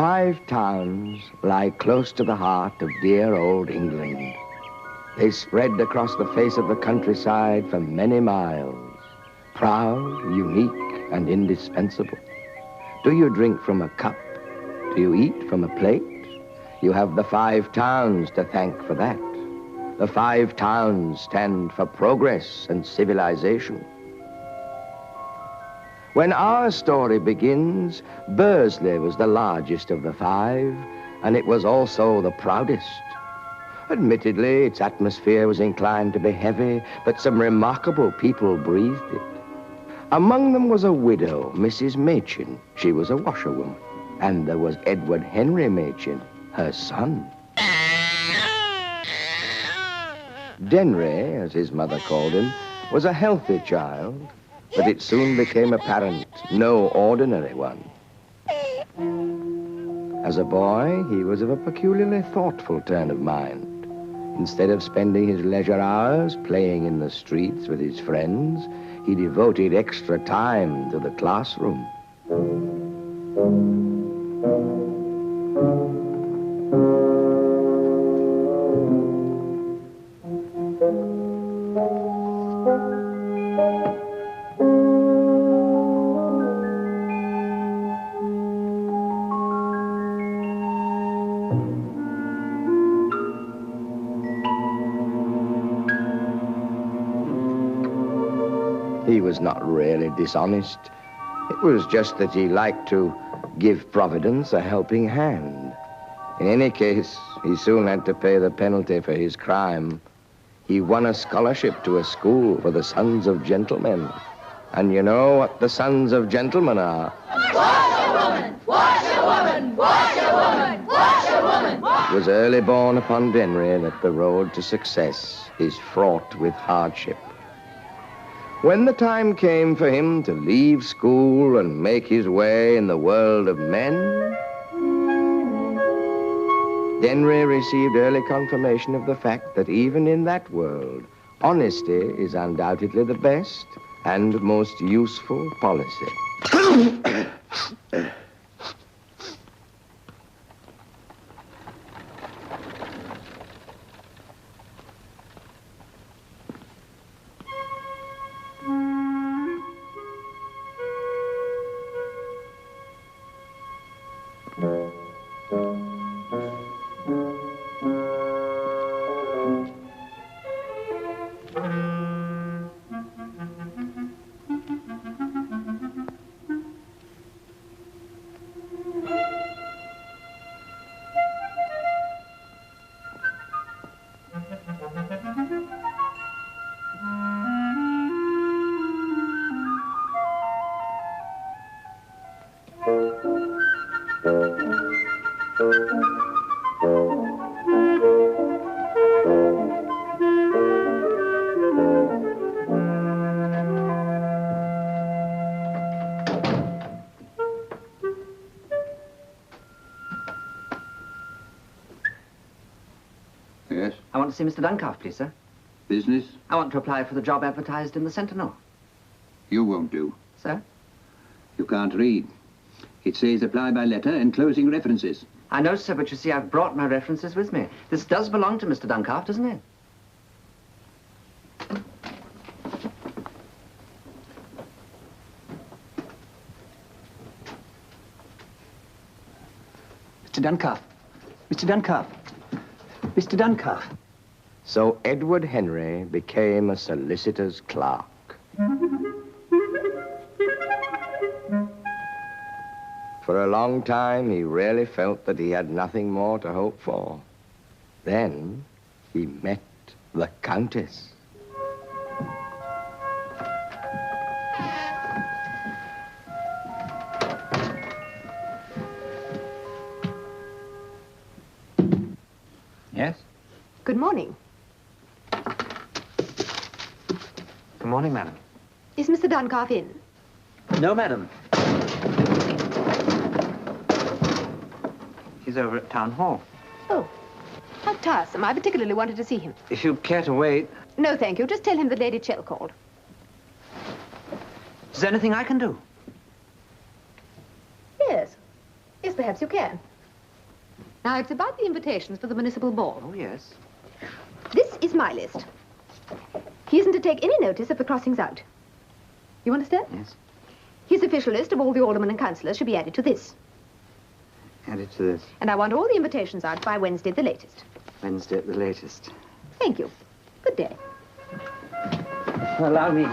5 towns lie close to the heart of dear old England. They spread across the face of the countryside for many miles, proud, unique, and indispensable. Do you drink from a cup? Do you eat from a plate? You have the 5 towns to thank for that. The 5 towns stand for progress and civilization. When our story begins, Bursley was the largest of the 5, and it was also the proudest. Admittedly, its atmosphere was inclined to be heavy, but some remarkable people breathed it. Among them was a widow, Mrs. Machin. She was a washerwoman. And there was Edward Henry Machin, her son. Denry, as his mother called him, was a healthy child, but it soon became apparent, no ordinary one. As a boy, he was of a peculiarly thoughtful turn of mind. Instead of spending his leisure hours playing in the streets with his friends, he devoted extra time to the classroom. He was not really dishonest. It was just that he liked to give Providence a helping hand. In any case, he soon had to pay the penalty for his crime. He won a scholarship to a school for the sons of gentlemen. And you know what the sons of gentlemen are? Washerwoman! Washerwoman! Washerwoman! Washerwoman! It was early born upon Denry that the road to success is fraught with hardship. When the time came for him to leave school and make his way in the world of men, Denry received early confirmation of the fact that even in that world, honesty is undoubtedly the best and most useful policy. Yes? I want to see Mr. Duncalf, please, sir. Business? I want to apply for the job advertised in the Sentinel. You won't do. Sir? You can't read. It says apply by letter enclosing references. I know, sir, but you see, I've brought my references with me. This does belong to Mr. Duncalf, doesn't it? Mr. Duncalf. Mr. Duncalf. Mr. Duncalf. So Edward Henry became a solicitor's clerk. For a long time, he really felt that he had nothing more to hope for. Then he met the Countess. Yes? Good morning. Good morning, madam. Is Mr. Duncalf in? No, madam. He's over at Town Hall. Oh, how tiresome. I particularly wanted to see him. If you care to wait... No, thank you. Just tell him that Lady Chell called. Is there anything I can do? Yes. Yes, perhaps you can. Now, it's about the invitations for the municipal ball. Oh, yes. This is my list. He isn't to take any notice of the crossings out. You understand? Yes. His official list of all the aldermen and councillors should be added to this. Added to this. And I want all the invitations out by Wednesday at the latest. Wednesday at the latest. Thank you. Good day. Allow me.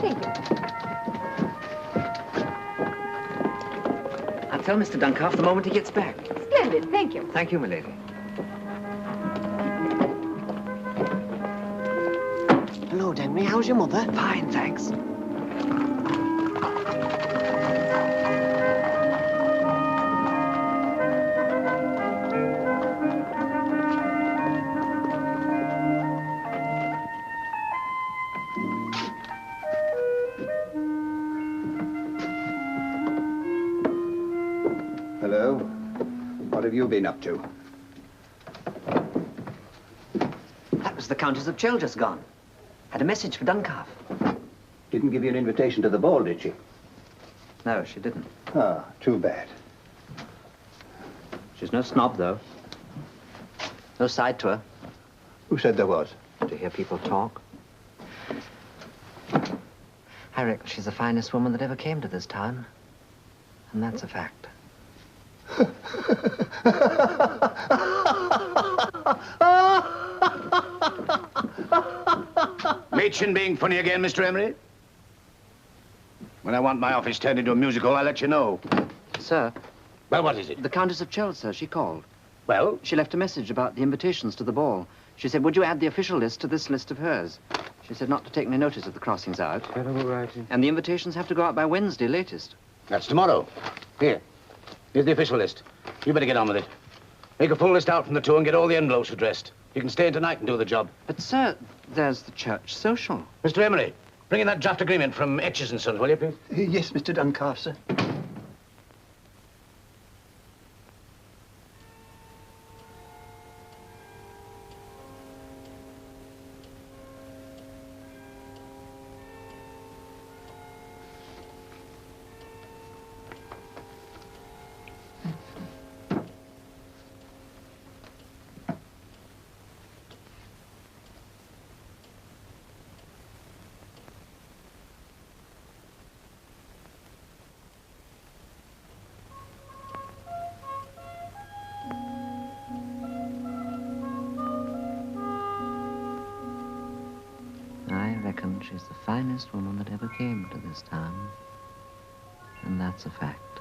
Thank you. I'll tell Mr. Duncalf the moment he gets back. Splendid. Thank you. Thank you, my lady. Hello, Henry. How's your mother? Fine, thanks. Hello. What have you been up to? That was the Countess of Chell just gone. Had a message for Duncalf. Didn't give you an invitation to the ball, did she? No, she didn't. Ah, too bad. She's no snob, though. No side to her. Who said there was? To hear people talk. I reckon she's the finest woman that ever came to this town. And that's a fact. Mädchen being funny again, Mr. Emery? When I want my office turned into a musical, I'll let you know. Sir, Well, what is it? the Countess of Chell, sir, she called. Well, She left a message about the invitations to the ball. She said, would you add the official list to this list of hers? She said not to take any notice of the crossings out. Terrible writing. And the invitations have to go out by Wednesday latest. that's tomorrow. Here. Here's the official list. You better get on with it. Make a full list out from the two and get all the envelopes addressed. You can stay in tonight and do the job. But, sir, there's the church social. Mr. Emery, bring in that draft agreement from Etches and Sons, will you, please? Yes, Mr. Duncalf, sir. I reckon she's the finest woman that ever came to this town. And that's a fact.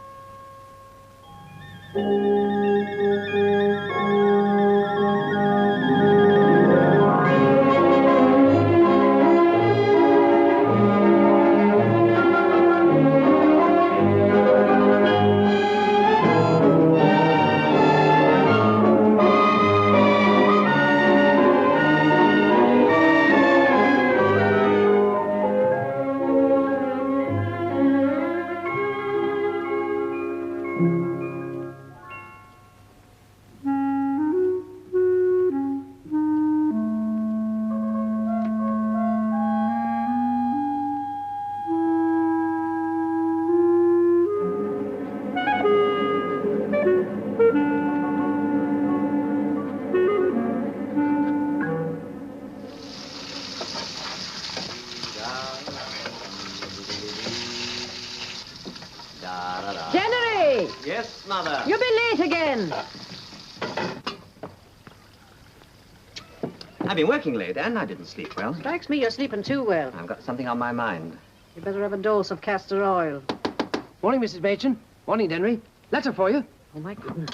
January! Yes, Mother. You'll be late again. I've been working late, and I didn't sleep well. Strikes me you're sleeping too well. I've got something on my mind. You better have a dose of castor oil. Morning, Mrs. Machin. Morning, Henry. Letter for you. Oh, my goodness.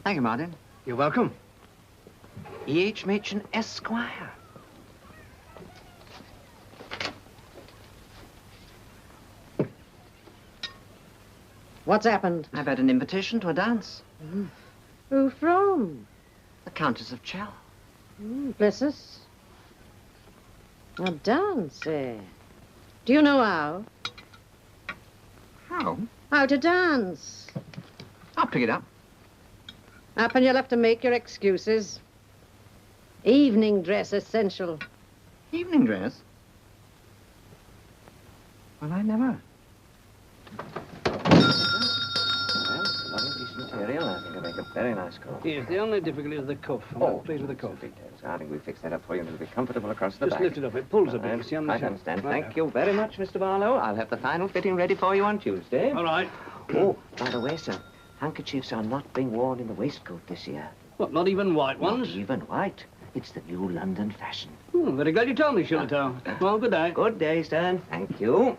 Thank you, Martin. You're welcome. E.H. Machin, Esquire. What's happened? I've had an invitation to a dance. Who from? The Countess of Chell. Bless us. A dance, eh? Do you know how? How? How to dance. I'll pick it up. Up and you'll have to make your excuses. Evening dress essential. Evening dress? Well, I never. Neil. I think I make a very nice coat. Yes, the only difficulty is the cuff. I'm not pleased with the cuff. I think we fix that up for you. It'll be comfortable across the Just back. lift it up. It pulls a bit. You see on the I shelf. understand. Right. Thank you very much, Mr. Barlow. I'll have the final fitting ready for you on Tuesday. All right. Oh, by the way, sir, handkerchiefs are not being worn in the waistcoat this year. What, not even white ones? Not even white. It's the new London fashion. Very glad you told me, Shillitoe. Well, good day. Good day, Stern. Thank you.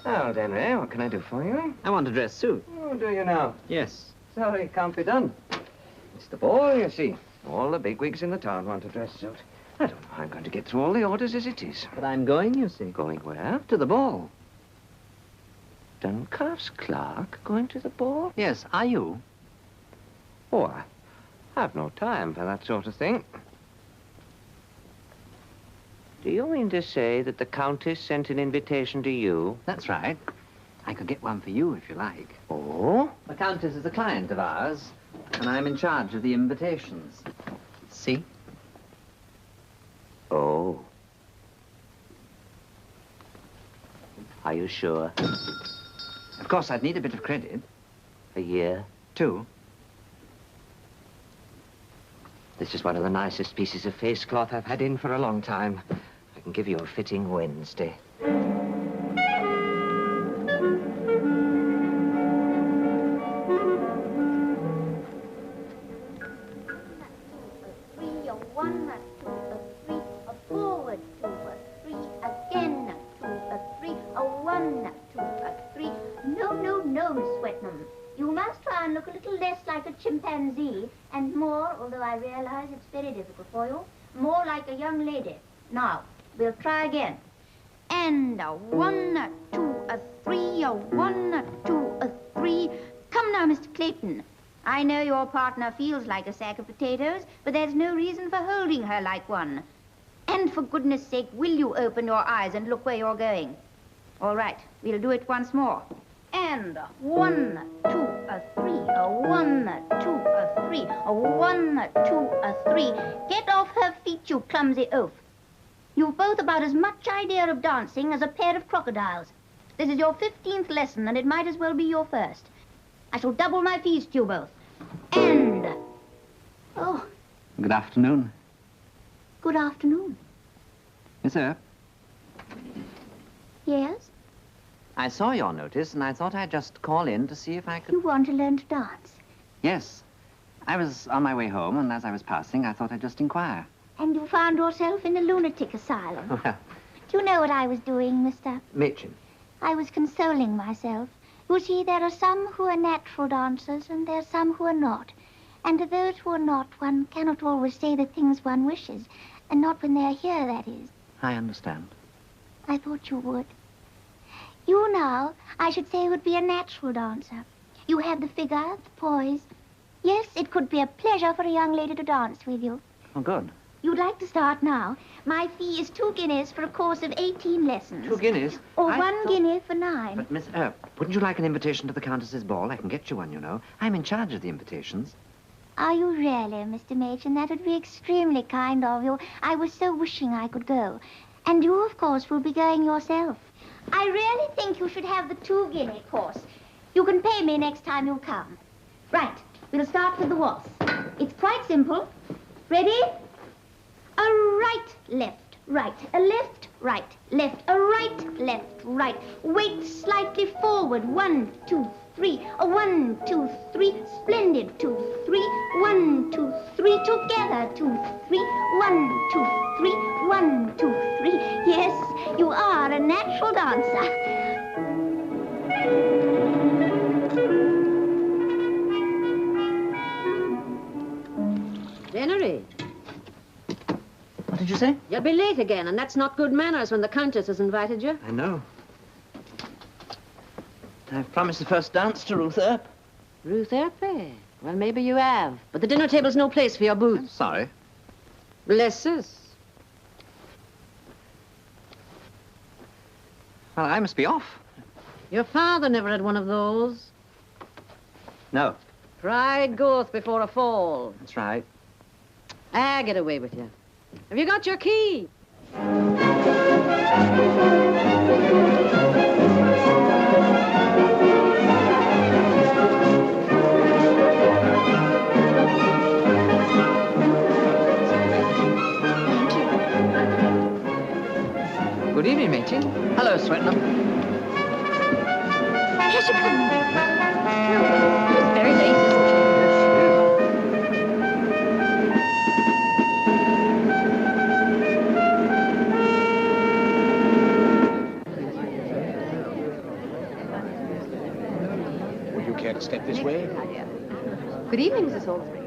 Now, Henry, what can I do for you? I want a dress suit. Oh, do you now? Yes. Sorry, it can't be done. It's the ball, you see. All the bigwigs in the town want a dress suit. I don't know how I'm going to get through all the orders as it is. But I'm going, you see. Going where? To the ball. Duncalf's Clark going to the ball? Yes, are you? Oh, I have no time for that sort of thing. Do you mean to say that the Countess sent an invitation to you? That's right. I could get one for you if you like. Oh? The Countess is a client of ours, and I'm in charge of the invitations. See? Oh. Are you sure? Of course, I'd need a bit of credit. A year? 2. This is one of the nicest pieces of face cloth I've had in for a long time. I can give you a fitting Wednesday. 1, 2, 3, a forward 2, 3, again 2, 3, a 1, 2, 3. No, Miss Swetnam. You must try and look a little less like a chimpanzee and more, although I realize it's very difficult for you, more like a young lady. Now, we'll try again. And a 1, 2, 3, a 1, 2, 3. Come now, Mr. Clayton. I know your partner feels like a sack of potatoes, but there's no reason for holding her like one. And for goodness sake, will you open your eyes and look where you're going? All right, we'll do it once more. And 1, 2, 3, a 1, 2, 3, a 1, 2, 3. Get off her feet, you clumsy oaf. You've both about as much idea of dancing as a pair of crocodiles. This is your 15th lesson, and it might as well be your first. I shall double my fees to you both. And... Oh, Good afternoon. good afternoon. Miss Earp, Yes? I saw your notice, and I thought I'd just call in to see if I could... You want to learn to dance? Yes. I was on my way home, and as I was passing, I thought I'd just inquire. And you found yourself in a lunatic asylum. Well, Do you know what I was doing, Mr.? Machin. I was consoling myself. You see, there are some who are natural dancers, and there are some who are not. And to those who are not, one cannot always say the things one wishes. And not when they're here, that is. I understand. I thought you would. You now, I should say, would be a natural dancer. You have the figure, the poise. Yes, it could be a pleasure for a young lady to dance with you. Oh, good. You'd like to start now. My fee is 2 guineas for a course of 18 lessons. 2 guineas? Or I 1 thought- guinea for 9. But, Miss Earp, wouldn't you like an invitation to the Countess's ball? I can get you one, you know. I'm in charge of the invitations. Are you really, Mr. Machin? That would be extremely kind of you. I was so wishing I could go. And you, of course, will be going yourself. I really think you should have the 2 guinea course. You can pay me next time you come. Right, we'll start with the waltz. It's quite simple. Ready? A right, left, right, a left, right, left, a right, left, right. Wait slightly forward. 1, 2, 3. A 1, 2, 3. Splendid. 2, 3. 1, 2, 3. Together. 2, 3. 1, 2, 3. 1, 2, 3. Yes, you are a natural dancer. Dennery, What did you say? you'll be late again, and that's not good manners when the Countess has invited you. I know. I've promised the first dance to Ruth Earp. Ruth Earpe. Well, maybe you have. But the dinner table's no place for your boots. Sorry. Bless us. Well, I must be off. Your father never had one of those. No, Pride goeth before a fall. that's right. Ah, get away with you. Have you got your key? Step this way. Good evening, Mrs. Salisbury.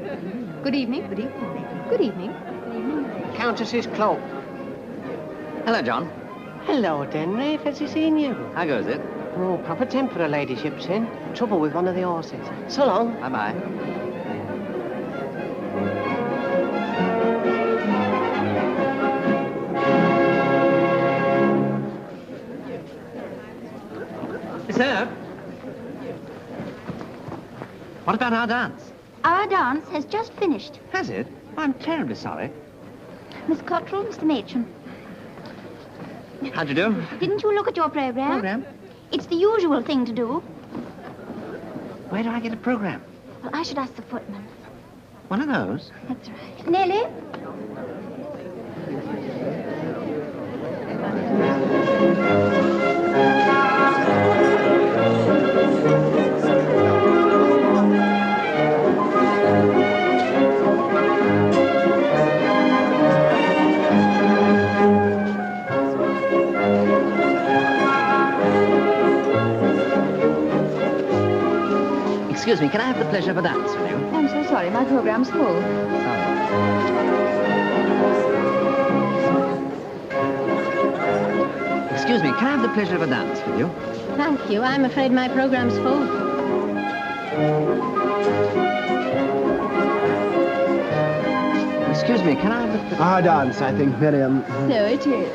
Good evening. Good evening. Good evening. Good evening. Countess's cloak. Hello, John. Hello, Denry. Fancy seeing you. How goes it? Oh, proper temper her ladyship's in. Trouble with one of the horses. So long. Bye-bye. Sir? What about our dance? Our dance has just finished. Has it? I'm terribly sorry. Miss Cottrell, Mr. Machin. How'd you do? Didn't you look at your program? Program? It's the usual thing to do. Where do I get a program? Well, I should ask the footman. One of those? That's right. Nellie? Excuse me, can I have the pleasure of a dance with you? I'm so sorry. My program's full. Excuse me, can I have the pleasure of a dance with you? Thank you. I'm afraid my program's full. Excuse me, can I have the... Our dance, I think, Miriam. So it is.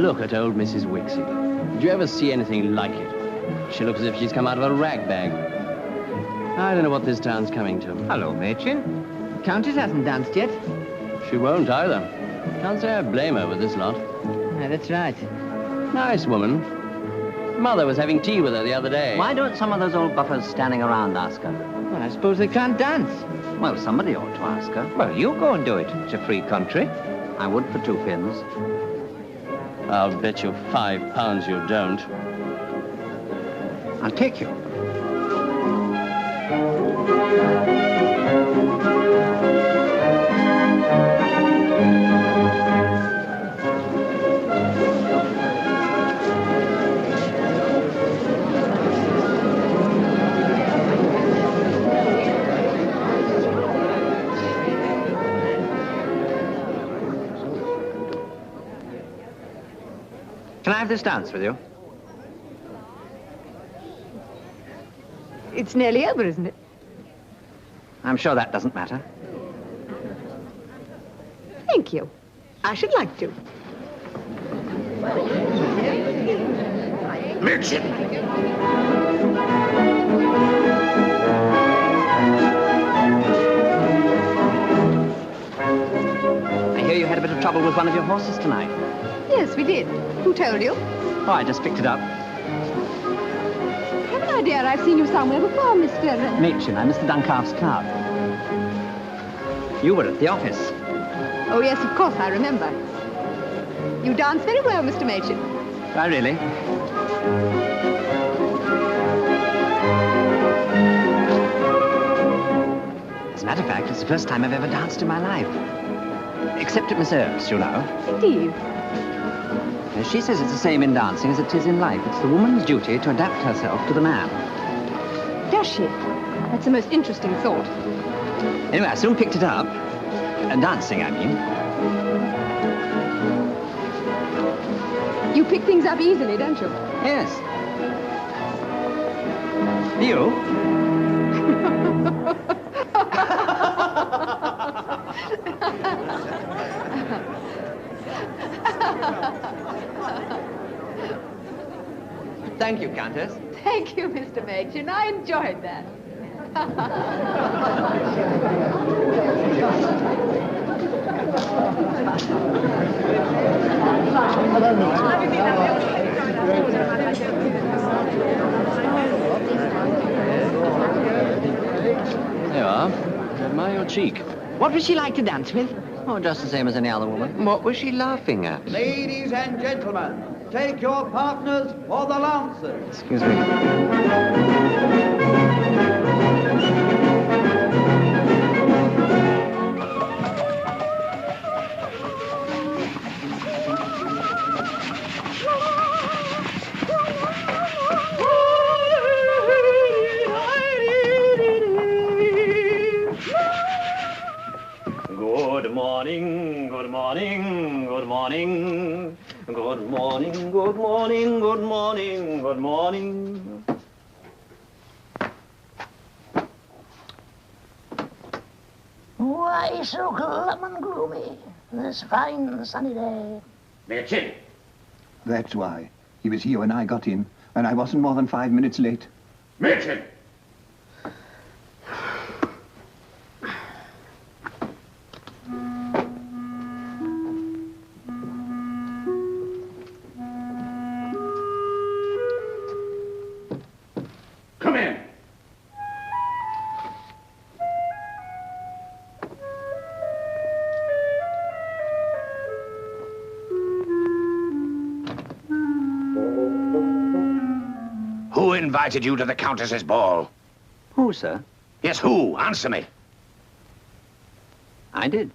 Look at old Mrs. Wixie. Did you ever see anything like it? She looks as if she's come out of a rag bag. I don't know what this town's coming to. Hello, Machin. Countess hasn't danced yet. She won't either. Can't say I blame her with this lot. Yeah, that's right. Nice woman. Mother was having tea with her the other day. Why don't some of those old buffers standing around ask her? Well, I suppose they can't dance. Well, somebody ought to ask her. Well, you go and do it. It's a free country. I would for 2 pins. I'll bet you £5 you don't. I'll take you. Can I have this dance with you? It's nearly over, isn't it? I'm sure that doesn't matter. Thank you. I should like to. Machin! I hear you had a bit of trouble with one of your horses tonight. Yes, we did. Who told you? Oh, I just picked it up. I have an idea I've seen you somewhere before, Mr. Machin, I'm Mr. Duncalf's clerk. You were at the office. Oh, yes, of course, I remember. You dance very well, Mr. Machin. Oh, really? As a matter of fact, it's the first time I've ever danced in my life. Except at Miss Earps, you know. Indeed. She says it's the same in dancing as it is in life. It's the woman's duty to adapt herself to the man. Does she? That's the most interesting thought. Anyway, I soon picked it up. Dancing, I mean. You pick things up easily, don't you? Yes. You? Thank you, Countess. Thank you, Mr. Machin. I enjoyed that. There you are. Admire your cheek. What would she like to dance with? Oh, just the same as any other woman. What was she laughing at? Ladies and gentlemen, take your partners for the Lancers. Excuse me. Good morning, good morning, good morning. Good morning, good morning, good morning, good morning. Why so glum and gloomy this fine sunny day? Mitchell! That's why. He was here when I got in, and I wasn't more than 5 minutes late. Mitchell! Come in. Who invited you to the Countess's ball? Who, sir? Yes, who? Answer me. I did.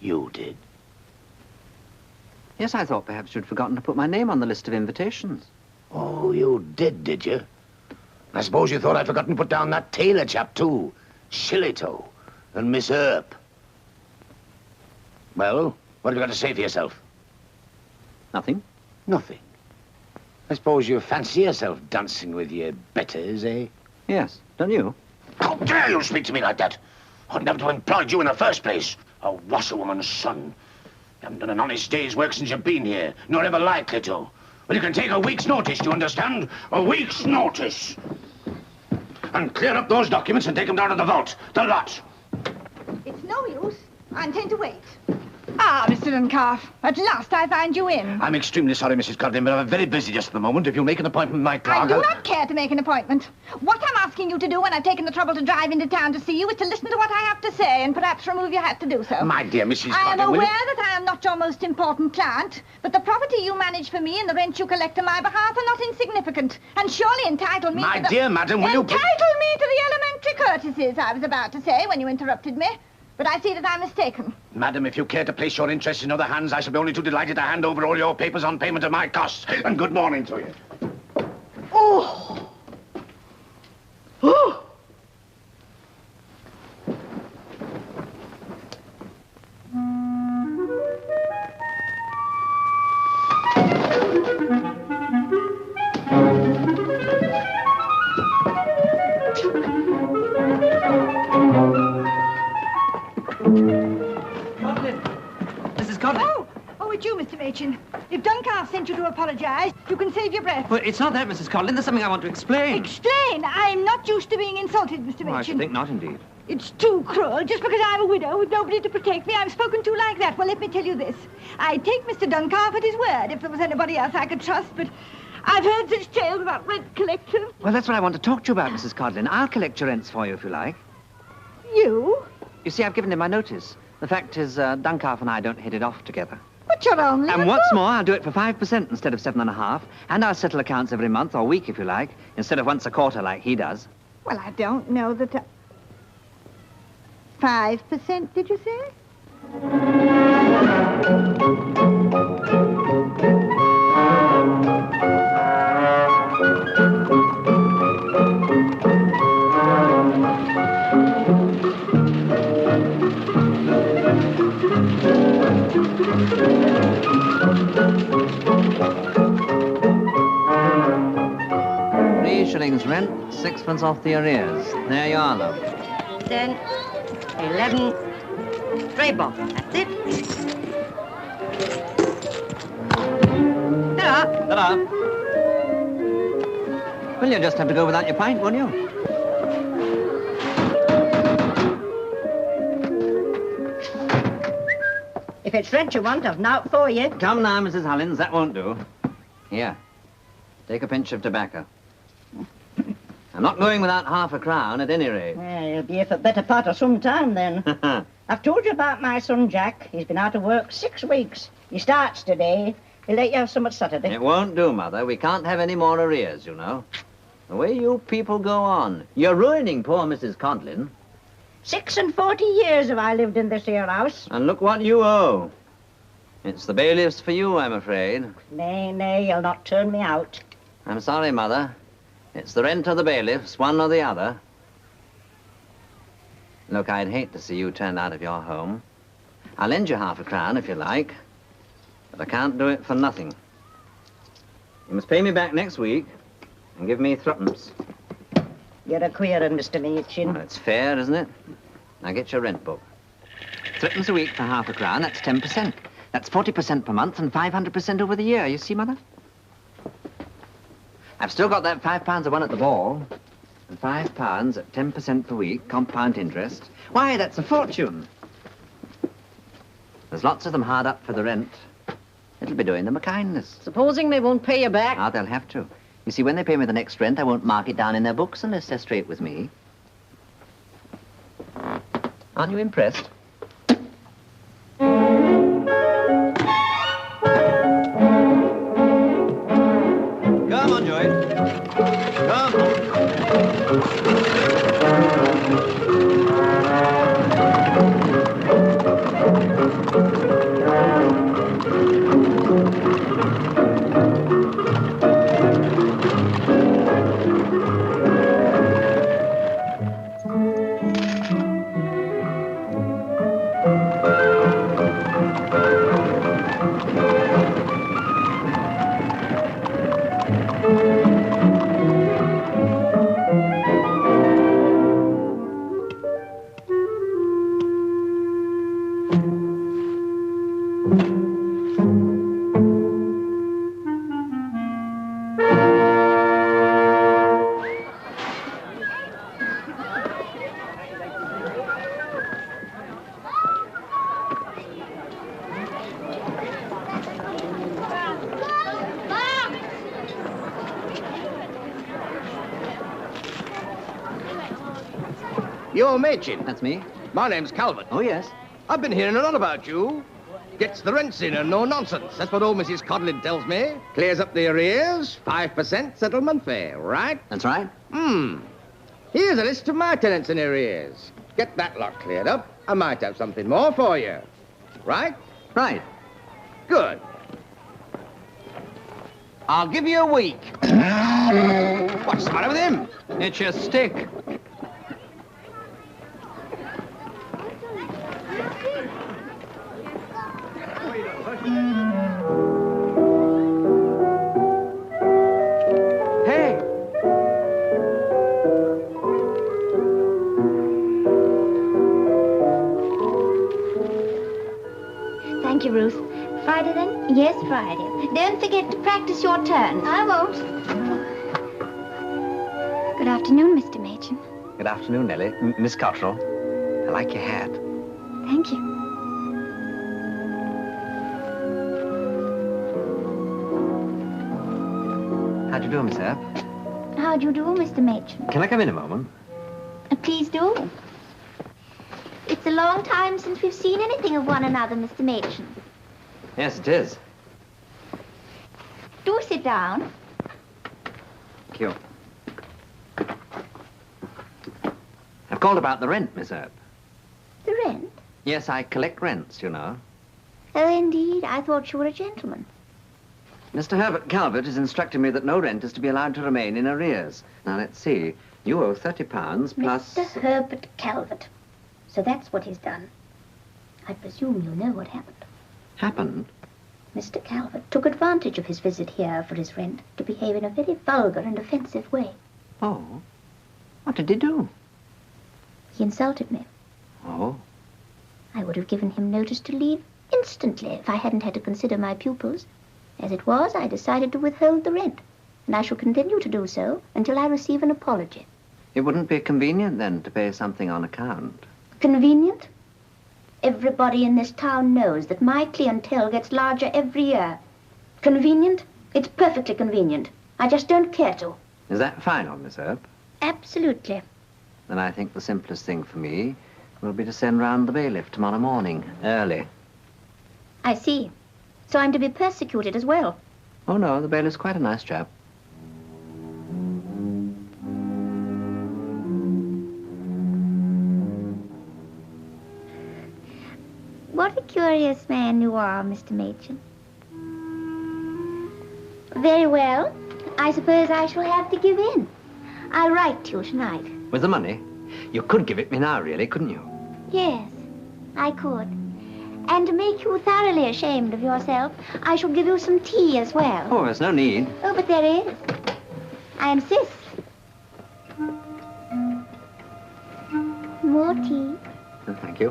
You did. Yes, I thought perhaps you'd forgotten to put my name on the list of invitations. Oh, you did you? I suppose you thought I'd forgotten to put down that tailor chap, too. Shillitoe and Miss Earp. Well, what have you got to say for yourself? Nothing. Nothing. I suppose you fancy yourself dancing with your betters, eh? Yes, don't you? How dare you speak to me like that? I'd never to have employed you in the first place. A washerwoman's son. You haven't done an honest day's work since you've been here, nor ever likely to. Well, you can take a week's notice, do you understand? A week's notice. And clear up those documents and take them down to the vault. The lot. It's no use. I intend to wait. Ah, Mr. Duncalf, at last I find you in. I'm extremely sorry, Mrs. Codlin, but I'm very busy just at the moment. If you'll make an appointment with my clerk... I do not care to make an appointment. What I'm asking you to do when I've taken the trouble to drive into town to see you is to listen to what I have to say and perhaps remove your hat to do so. My dear Mrs. Codlin, I am aware will you... that I am not your most important client, but the property you manage for me and the rent you collect on my behalf are not insignificant, and surely entitle me My to the... dear madam, will you... Entitle me to the elementary courtesies, I was about to say, when you interrupted me. But I see that I'm mistaken. Madam, if you care to place your interests in other hands, I shall be only too delighted to hand over all your papers on payment of my costs. And good morning to you. Oh! Oh! It's you, Mr. Machin. If Duncalf sent you to apologize, you can save your breath. Well, it's not that, Mrs. Codlin. There's something I want to explain. Explain? I'm not used to being insulted, Mr. Machin. Oh, I should think not, indeed. It's too cruel. Just because I'm a widow with nobody to protect me, I'm spoken to like that. Well, let me tell you this. I'd take Mr. Duncalf at his word if there was anybody else I could trust, but I've heard such tales about rent collectors. Well, that's what I want to talk to you about, Mrs. Codlin. I'll collect your rents for you, if you like. You? You see, I've given him my notice. The fact is, Duncalf and I don't hit it off together. But you're only... And what's more, I'll do it for 5% instead of 7.5%, and I'll settle accounts every month or week, if you like, instead of once a quarter like he does. Well, I don't know that... 5%, did you say? £3 rent, 6pence off the arrears. There you are, love. 10, 11, 3 bob. That's it. Ta-da. Ta-da. Well, you'll just have to go without your pint, won't you? If it's rent you want, I've naught for you. Come now, Mrs. Hollins, that won't do. Here, take a pinch of tobacco. I'm not going without £0.50 at any rate. Well, you'll be here for the better part of some time, then. I've told you about my son, Jack. He's been out of work 6 weeks. He starts today. He'll let you have some at Saturday. It won't do, Mother. We can't have any more arrears, you know. The way you people go on, you're ruining poor Mrs. Codlin. 46 years have I lived in this here house. And look what you owe. It's the bailiffs for you, I'm afraid. Nay, nay, you'll not turn me out. I'm sorry, Mother. It's the rent or the bailiffs, one or the other. Look, I'd hate to see you turned out of your home. I'll lend you £half if you like, but I can't do it for nothing. You must pay me back next week and give me threepence. You're a queer one, Mr. Machin. Well, it's fair, isn't it? Now get your rent book. Threepence a week for £half, that's 10%. That's 40% per month and 500% over the year, you see, Mother? I've still got that £5 I won at the ball. And £5 at 10% per week, compound interest. Why, that's a fortune. There's lots of them hard up for the rent. It'll be doing them a kindness. Supposing they won't pay you back? Ah, they'll have to. You see, when they pay me the next rent, I won't mark it down in their books unless they're straight with me. Aren't you impressed? Come on, Joey. Come on. You're Machin. That's me. My name's Calvert. Oh, yes. I've been hearing a lot about you. Gets the rents in and no nonsense. That's what old Mrs. Codlin tells me. Clears up the arrears, 5% settlement fee, right? That's right. Here's a list of my tenants in arrears. Get that lot cleared up. I might have something more for you. Right? Right. Good. I'll give you a week. What's the matter with him? It's your stick. Hey! Thank you, Ruth. Friday, then? Yes, Friday. Don't forget to practice your turns. I won't. Good afternoon, Mr. Machin. Good afternoon, Nellie. Miss Cottrell. I like your hat. Thank you. How do you do, Miss Earp? How do you do, Mr. Machin? Can I come in a moment? Please do. It's a long time since we've seen anything of one another, Mr. Machin. Yes, it is. Do sit down. Thank you. I've called about the rent, Miss Earp. The rent? Yes, I collect rents, you know. Oh, indeed. I thought you were a gentleman. Mr. Herbert Calvert has instructed me that no rent is to be allowed to remain in arrears. Now, let's see. You owe £30 plus... Mr. Herbert Calvert. So that's what he's done. I presume you know what happened. Happened? Mr. Calvert took advantage of his visit here for his rent to behave in a very vulgar and offensive way. Oh? What did he do? He insulted me. Oh? I would have given him notice to leave instantly if I hadn't had to consider my pupils. As it was, I decided to withhold the rent, and I shall continue to do so until I receive an apology. It wouldn't be convenient, then, to pay something on account? Convenient? Everybody in this town knows that my clientele gets larger every year. Convenient? It's perfectly convenient. I just don't care to. Is that final, Miss Earp? Absolutely. Then I think the simplest thing for me will be to send round the bailiff tomorrow morning, early. I see. So I'm to be persecuted as well. Oh, no, the bailiff's quite a nice chap. What a curious man you are, Mr. Machin. Very well. I suppose I shall have to give in. I'll write to you tonight. With the money? You could give it me now, really, couldn't you? Yes, I could. And to make you thoroughly ashamed of yourself, I shall give you some tea as well. Oh, there's no need. Oh, but there is. I insist. More tea. Oh, thank you.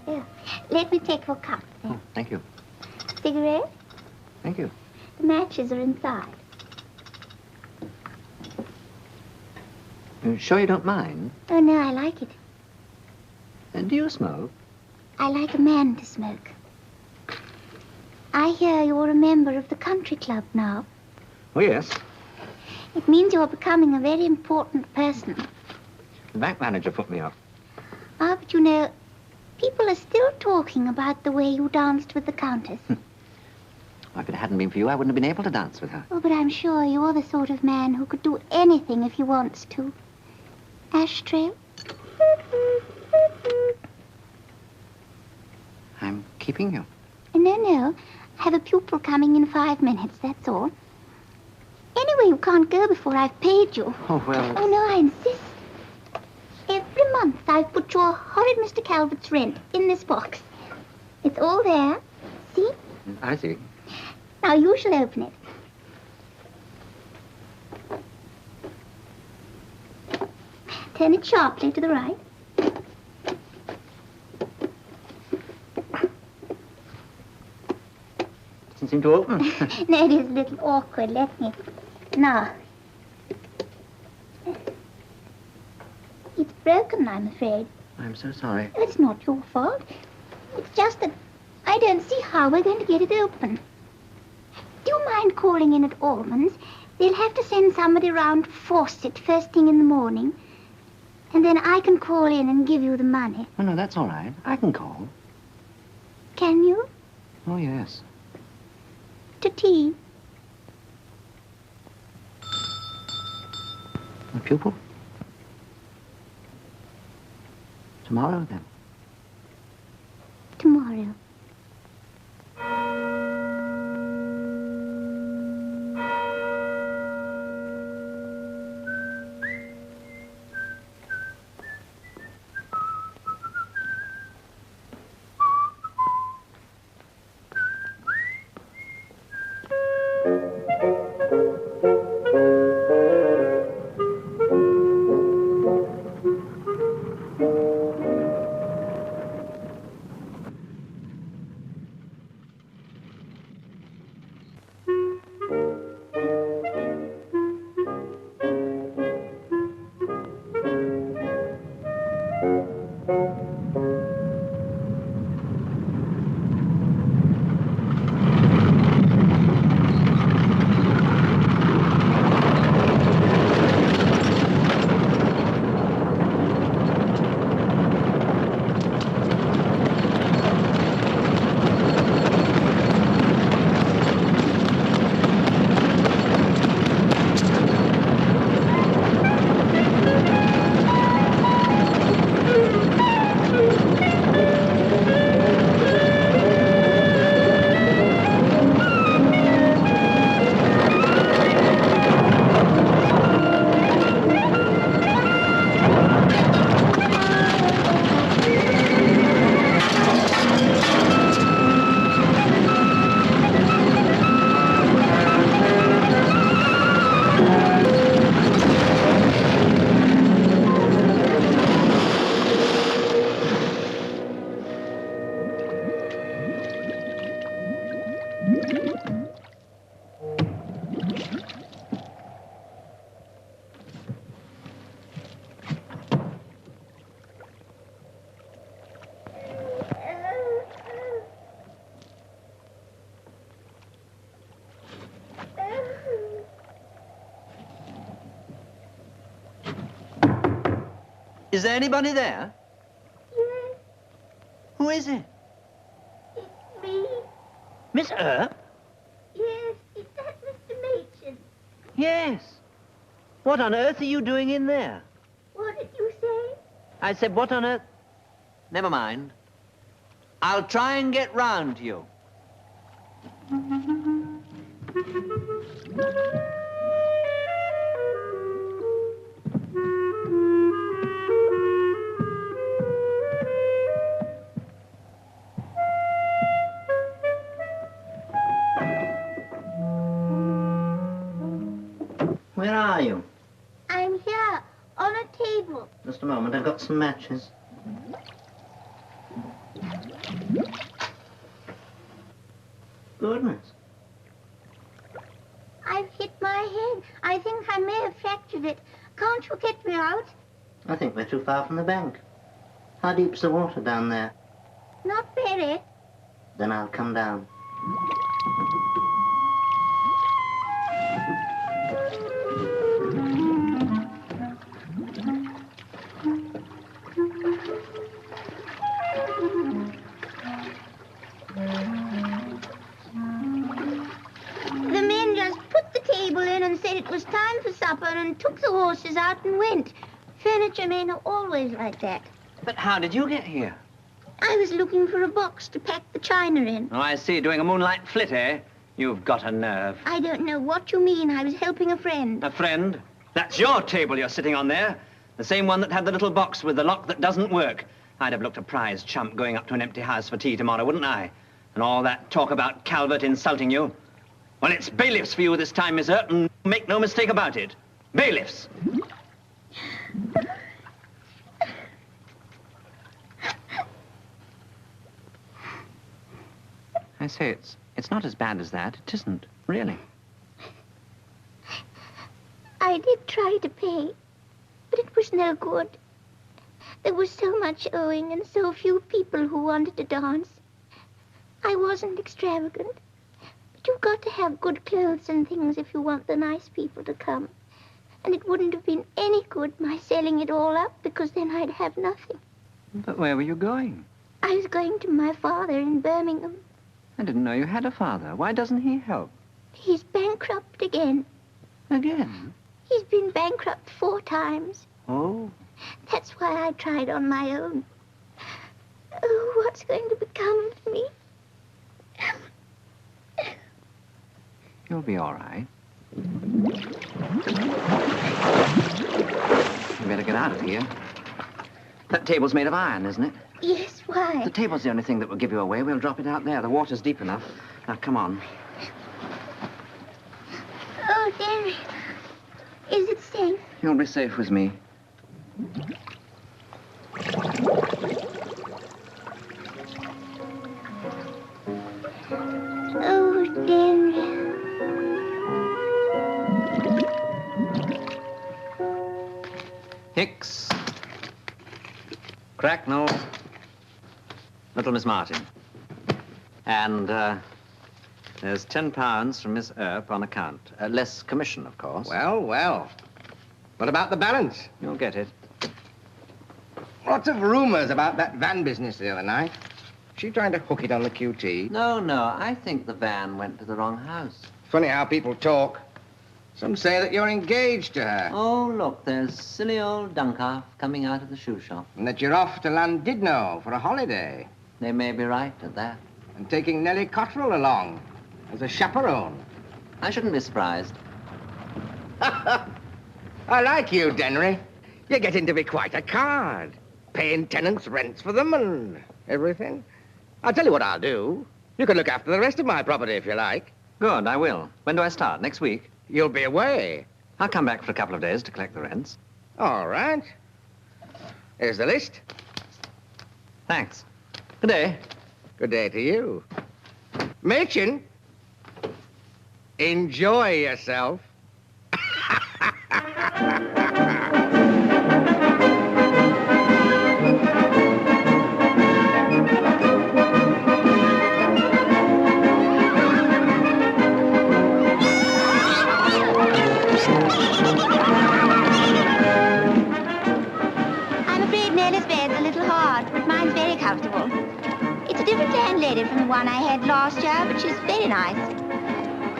Here, let me take your cup. Oh, thank you. Cigarette? Thank you. The matches are inside. You sure you don't mind? Oh, no, I like it. And do you smoke? I like a man to smoke. I hear you're a member of the country club now. Oh, yes. It means you're becoming a very important person. The bank manager put me up. Ah, but you know, people are still talking about the way you danced with the Countess. If it hadn't been for you, I wouldn't have been able to dance with her. Oh, but I'm sure you're the sort of man who could do anything if he wants to. Ashtray? I'm keeping you. No, no. I have a pupil coming in 5 minutes, that's all. Anyway, you can't go before I've paid you. Oh, well... Oh, no, I insist. Every month I've put your horrid Mr. Calvert's rent in this box. It's all there. See? I see. Now you shall open it. Turn it sharply to the right. Doesn't seem to open. No, it is a little awkward. Let me. Now. It's broken, I'm afraid. I'm so sorry. It's not your fault. It's just that I don't see how we're going to get it open. Do you mind calling in at Allman's? They'll have to send somebody round to force it first thing in the morning. And then I can call in and give you the money. Oh, no, that's all right. I can call. Can you? Oh, yes. To tea. A pupil? Tomorrow, then. Tomorrow. Is there anybody there? Yes. Who is it? It's me. Miss Earp? Yes, it's that Mr. Machin. Yes. What on earth are you doing in there? What did you say? I said, what on earth? Never mind. I'll try and get round to you. Where are you? I'm here, on a table. Just a moment, I've got some matches. Goodness. I've hit my head. I think I may have fractured it. Can't you get me out? I think we're too far from the bank. How deep's the water down there? Not very. Then I'll come down. The men just put the table in and said it was time for supper and took the horses out and went. Furniture men are always like that. But how did you get here? I was looking for a box to pack the china in. Oh, I see. Doing a moonlight flit, eh? You've got a nerve. I don't know what you mean. I was helping a friend. A friend? That's your table you're sitting on there. The same one that had the little box with the lock that doesn't work. I'd have looked a prize chump going up to an empty house for tea tomorrow, wouldn't I? And all that talk about Calvert insulting you. Well, it's bailiffs for you this time, Miss Earp, and make no mistake about it. Bailiffs. I say, it's not as bad as that. It isn't, really. I did try to pay, but it was no good. There was so much owing and so few people who wanted to dance. I wasn't extravagant, but you've got to have good clothes and things if you want the nice people to come. And it wouldn't have been any good my selling it all up, because then I'd have nothing. But where were you going? I was going to my father in Birmingham. I didn't know you had a father. Why doesn't he help? He's bankrupt again. Again? He's been bankrupt 4 times. Oh. That's why I tried on my own. Oh, what's going to become of me? You'll be all right. You better get out of here. That table's made of iron, isn't it? Yes, why? The table's the only thing that will give you away. We'll drop it out there. The water's deep enough. Now, come on. Oh, Henry. Is it safe? You'll be safe with me. Oh, Henry. Hicks. Cracknell. Little Miss Martin. And, there's £10 from Miss Earp on account. Less commission, of course. Well, well. What about the balance? You'll get it. Lots of rumors about that van business the other night. She trying to hook it on the QT. No, I think the van went to the wrong house. Funny how people talk. Some say that you're engaged to her. Oh, look, there's silly old Duncalf coming out of the shoe shop. And that you're off to Llandudno for a holiday. They may be right at that. And taking Nellie Cottrell along as a chaperone. I shouldn't be surprised. I like you, Denry. You're getting to be quite a card. Paying tenants' rents for them and everything. I'll tell you what I'll do. You can look after the rest of my property if you like. Good, I will. When do I start? Next week? You'll be away. I'll come back for a couple of days to collect the rents. All right. Here's the list. Thanks. Good day. Good day to you. Mädchen, enjoy yourself. From the one I had last year, but she's very nice.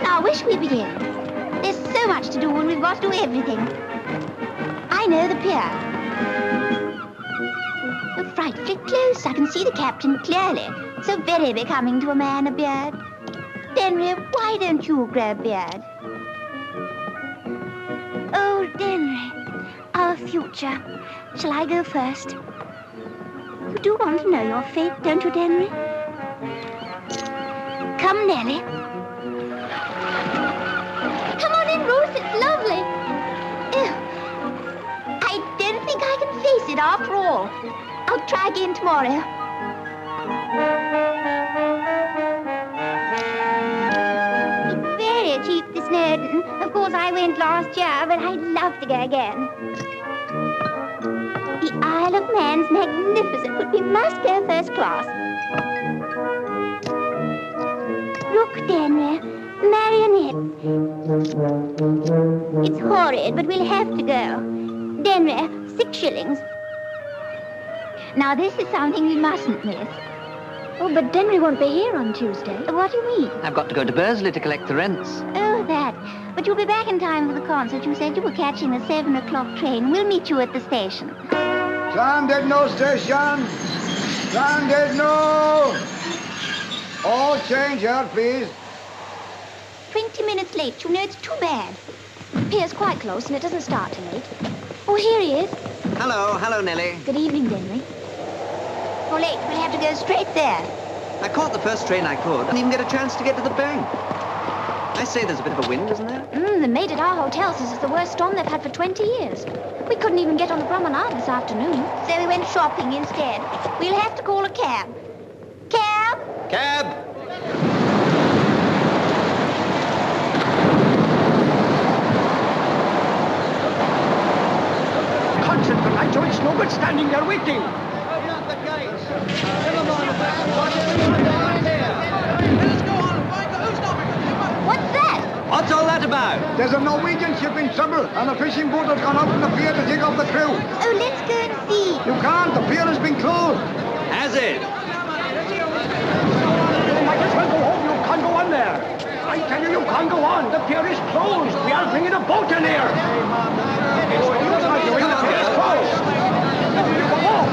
Now, I wish we'd begin. There's so much to do, and we've got to do everything. I know the pier. You're frightfully close. I can see the captain clearly. So very becoming to a man, a beard. Denry, why don't you grow a beard? Oh, Denry, our future. Shall I go first? You do want to know your fate, don't you, Denry? Come, Nellie. Come on in, Ruth. It's lovely. after all. I'll try again tomorrow. It's very cheap, this Snowdon. Of course, I went last year, but I'd love to go again. The Isle of Man's magnificent, but we must go first class. Look, Denver, marionettes. It's horrid, but we'll have to go. Denver, 6 shillings. Now, this is something we mustn't miss. Oh, but Denry won't be here on Tuesday. What do you mean? I've got to go to Bursley to collect the rents. Oh, that. But you'll be back in time for the concert. You said you were catching the 7 o'clock train. We'll meet you at the station. Stranded no station. Stranded no. All change here, please. 20 minutes late. You know, it's too bad. The pier's quite close and it doesn't start till 8. Oh, here he is. Hello, Nellie. Good evening, Denry. Oh, late. We'll have to go straight there. I caught the first train I could. Didn't even get a chance to get to the bank. I say there's a bit of a wind, isn't there? The maid at our hotel says it's the worst storm they've had for 20 years. We couldn't even get on the promenade this afternoon. So we went shopping instead. We'll have to call a cab. Cab? Cab! Concert tonight, so it's no good standing there waiting. What's that? What's all that about? There's a Norwegian ship in trouble, and a fishing boat has gone out from the pier to take off the crew. Oh, let's go and see. You can't. The pier has been closed. Has it? You might as well go home. You can't go on there. I tell you, you can't go on. The pier is closed. We are bringing a boat in here. The pier is closed. Go home.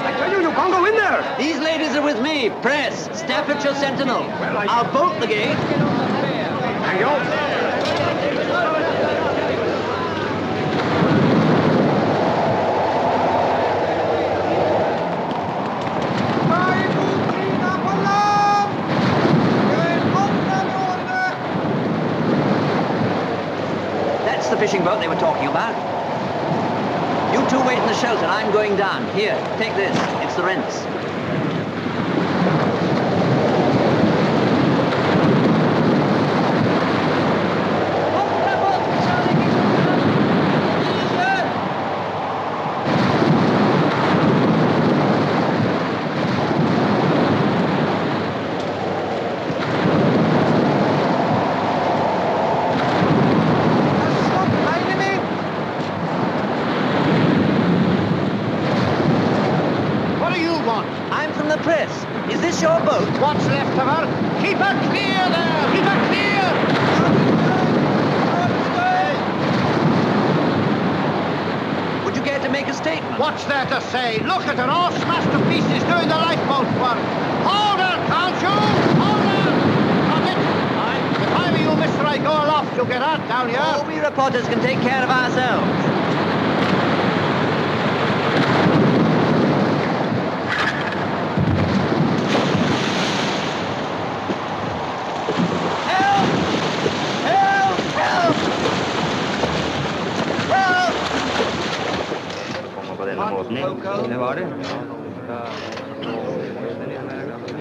I tell you, you can't go in there. These ladies are with me. Press, Staffordshire Sentinel. I'll bolt the gate. Thank you. That's the fishing boat they were talking about. You two wait in the shelter. I'm going down. Here, take this. It's the rents. What's left of her? Keep her clear there! Keep her clear! Would you care to make a statement? What's there to say? Look at her, all smashed to pieces, doing the lifeboat work. Hold her, can't you? Hold her! Got it? If I were you, mister, I'd go aloft. You'll get out down here. Oh, we reporters can take care of ourselves.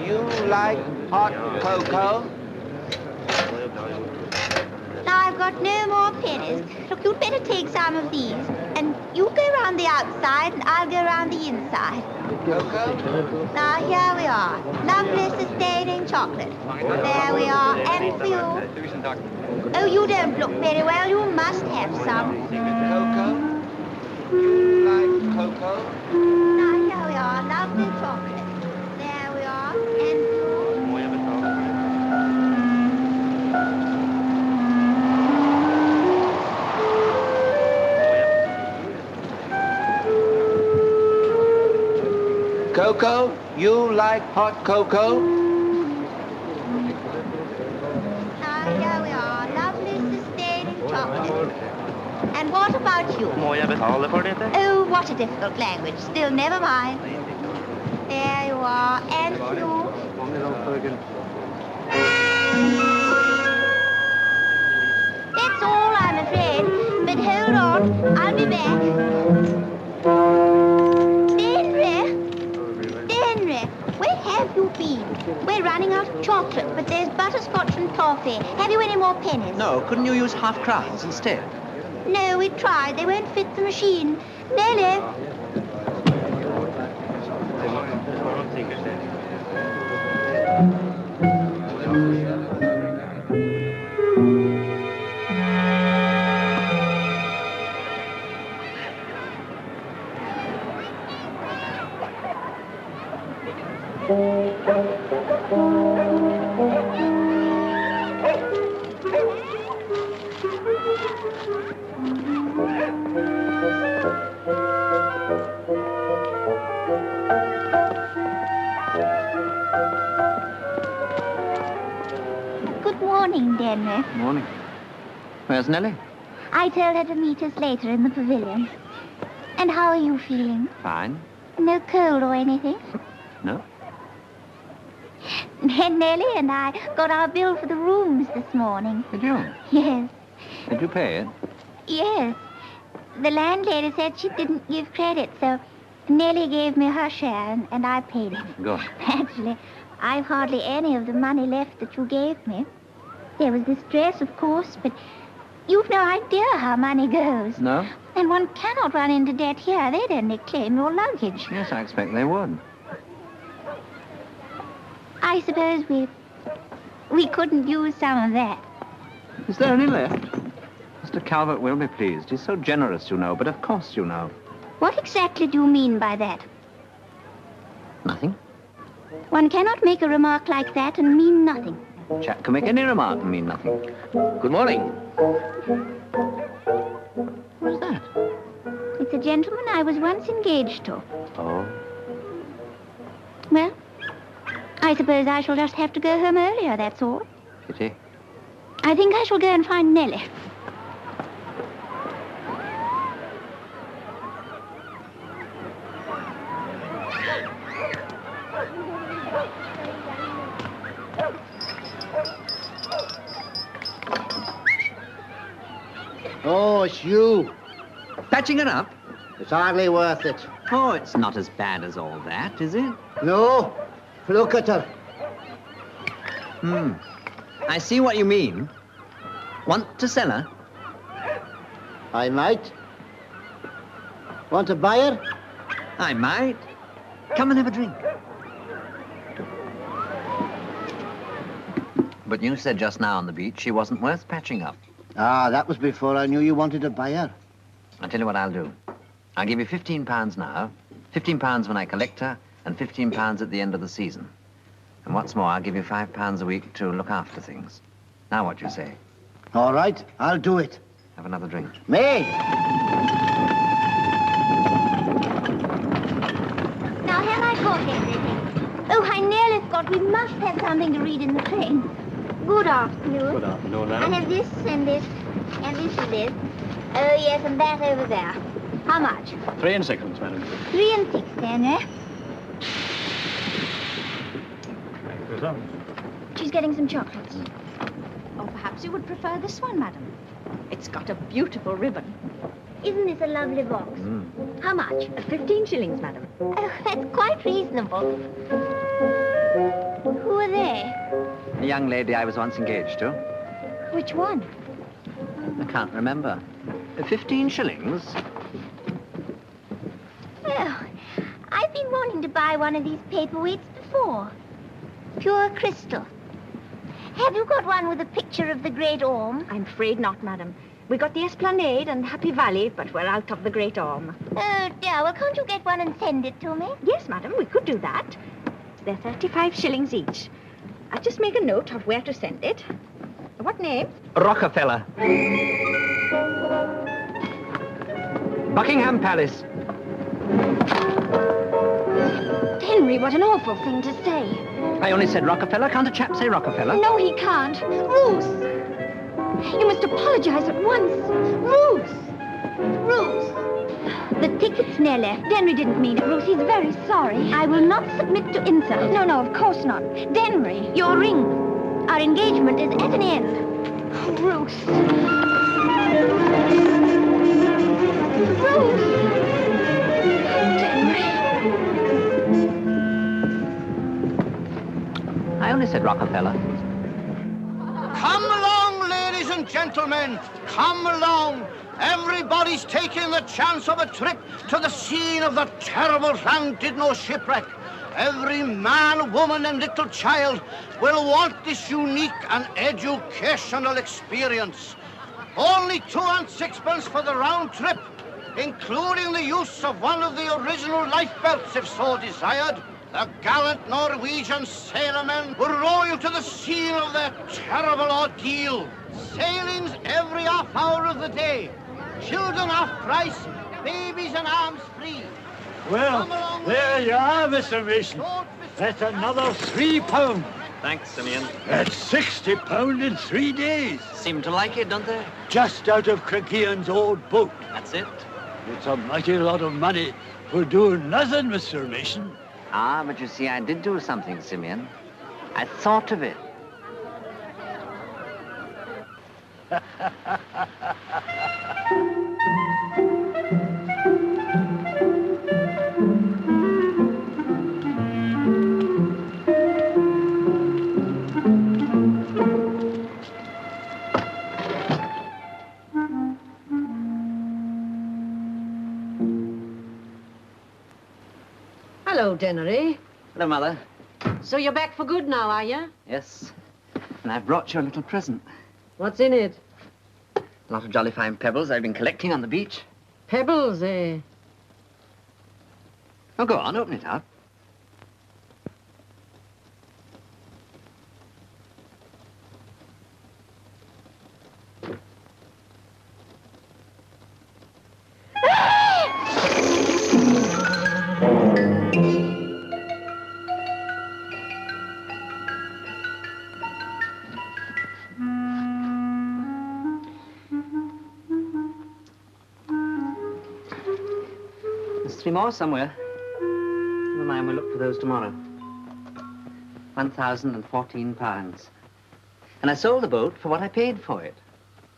You like hot cocoa? Now, I've got no more pennies. Look, you'd better take some of these. And you go around the outside, and I'll go around the inside. Cocoa? Now, here we are. Lovely sustaining chocolate. There we are. And for you. Oh, you don't look very well. You must have some. Cocoa? You like cocoa? Now, here we are. Lovely chocolate. There we are. And for you. Cocoa? You like hot cocoa? Now, here we are. Lovely sustaining chocolate. And what about you? Oh, what a difficult language. Still, never mind. There you are. And you. That's all, I'm afraid. But hold on. I'll be back. Henry, where have you been? We're running out of chocolate, but there's butterscotch and toffee. Have you any more pennies? No, couldn't you use half-crowns instead? No, we tried. They won't fit the machine. Nellie. Good morning, Denry. Morning. Where's Nellie? I told her to meet us later in the pavilion. And how are you feeling? Fine. No cold or anything? No? Nellie and I got our bill for the rooms this morning. Did you? Yes. Did you pay it? Yes. The landlady said she didn't give credit, so Nellie gave me her share and I paid it. Good. Actually, I've hardly any of the money left that you gave me. There was this dress, of course, but you've no idea how money goes. No? And one cannot run into debt here. They'd only claim your luggage. Yes, I expect they would. I suppose we couldn't use some of that. Is there any left? Mr. Calvert will be pleased. He's so generous, you know, but of course you know. What exactly do you mean by that? Nothing. One cannot make a remark like that and mean nothing. Chap can make any remark and mean nothing. Good morning. Who's that? It's a gentleman I was once engaged to. Oh. Well, I suppose I shall just have to go home earlier, that's all. Pity. I think I shall go and find Nellie. Oh, it's you. Patching it up? It's hardly worth it. Oh, it's not as bad as all that, is it? No. Look at her. I see what you mean. Want to sell her? I might. Want to buy her? I might. Come and have a drink. But you said just now on the beach she wasn't worth patching up. Ah, that was before I knew you wanted to buy her. I'll tell you what I'll do. I'll give you £15 now, £15 when I collect her, and £15 at the end of the season. And what's more, I'll give you £5 a week to look after things. Now what do you say? All right, I'll do it. Have another drink. May! Now, have I got everything? Oh, I nearly forgot. We must have something to read in the train. Good afternoon. Good afternoon, I madam. have this and this and this and this. Oh, yes, and that over there. How much? 3 and 6, madam. 3 and 6, then, eh? Thank you, sir. She's getting some chocolates. Or perhaps you would prefer this one, madam. It's got a beautiful ribbon. Isn't this a lovely box? How much? 15 shillings, madam. Oh, that's quite reasonable. Who are they? A young lady I was once engaged to. Which one? I can't remember. 15 shillings? Well, I've been wanting to buy one of these paperweights before. Pure crystal. Have you got one with a picture of the Great Orme? I'm afraid not, madam. We got the Esplanade and Happy Valley, but we're out of the Great Orme. Oh, dear. Well, can't you get one and send it to me? Yes, madam, we could do that. They're 35 shillings each. I'll just make a note of where to send it. What name? Rockefeller. Buckingham Palace. Henry, what an awful thing to say. I only said Rockefeller. Can't a chap say Rockefeller? No, he can't. Ruth! You must apologize at once. Ruth! Ruth! The tickets, Nellie. Denry didn't mean it, Ruth. He's very sorry. I will not submit to insult. No, no, of course not. Denry, your ring. Our engagement is at an end. Ruth. I only said Rockefeller. Come along, ladies and gentlemen. Come along. Everybody's taking the chance of a trip to the scene of the terrible Llandudno shipwreck. Every man, woman, and little child will want this unique and educational experience. Only 2 and 6pence for the round trip, including the use of one of the original lifebelts, if so desired. The gallant Norwegian sailormen will row you to the scene of their terrible ordeal. Sailings every half hour of the day. Children half price, babies and arms free. Well, there you are, Mr. Mason. That's another £3. Thanks, Simeon. That's £60 in 3 days. Seem to like it, don't they? Just out of Craighean's old boat. That's it. It's a mighty lot of money for doing nothing, Mr. Mason. Ah, but you see, I did do something, Simeon. I thought of it. Hello, Dennery. Hello, Mother. So you're back for good now, are you? Yes. And I've brought you a little present. What's in it? A lot of jolly fine pebbles I've been collecting on the beach. Pebbles, eh? Oh, go on, open it up. There's 3 more somewhere. Never mind, we'll look for those tomorrow. £1,014. And I sold the boat for what I paid for it.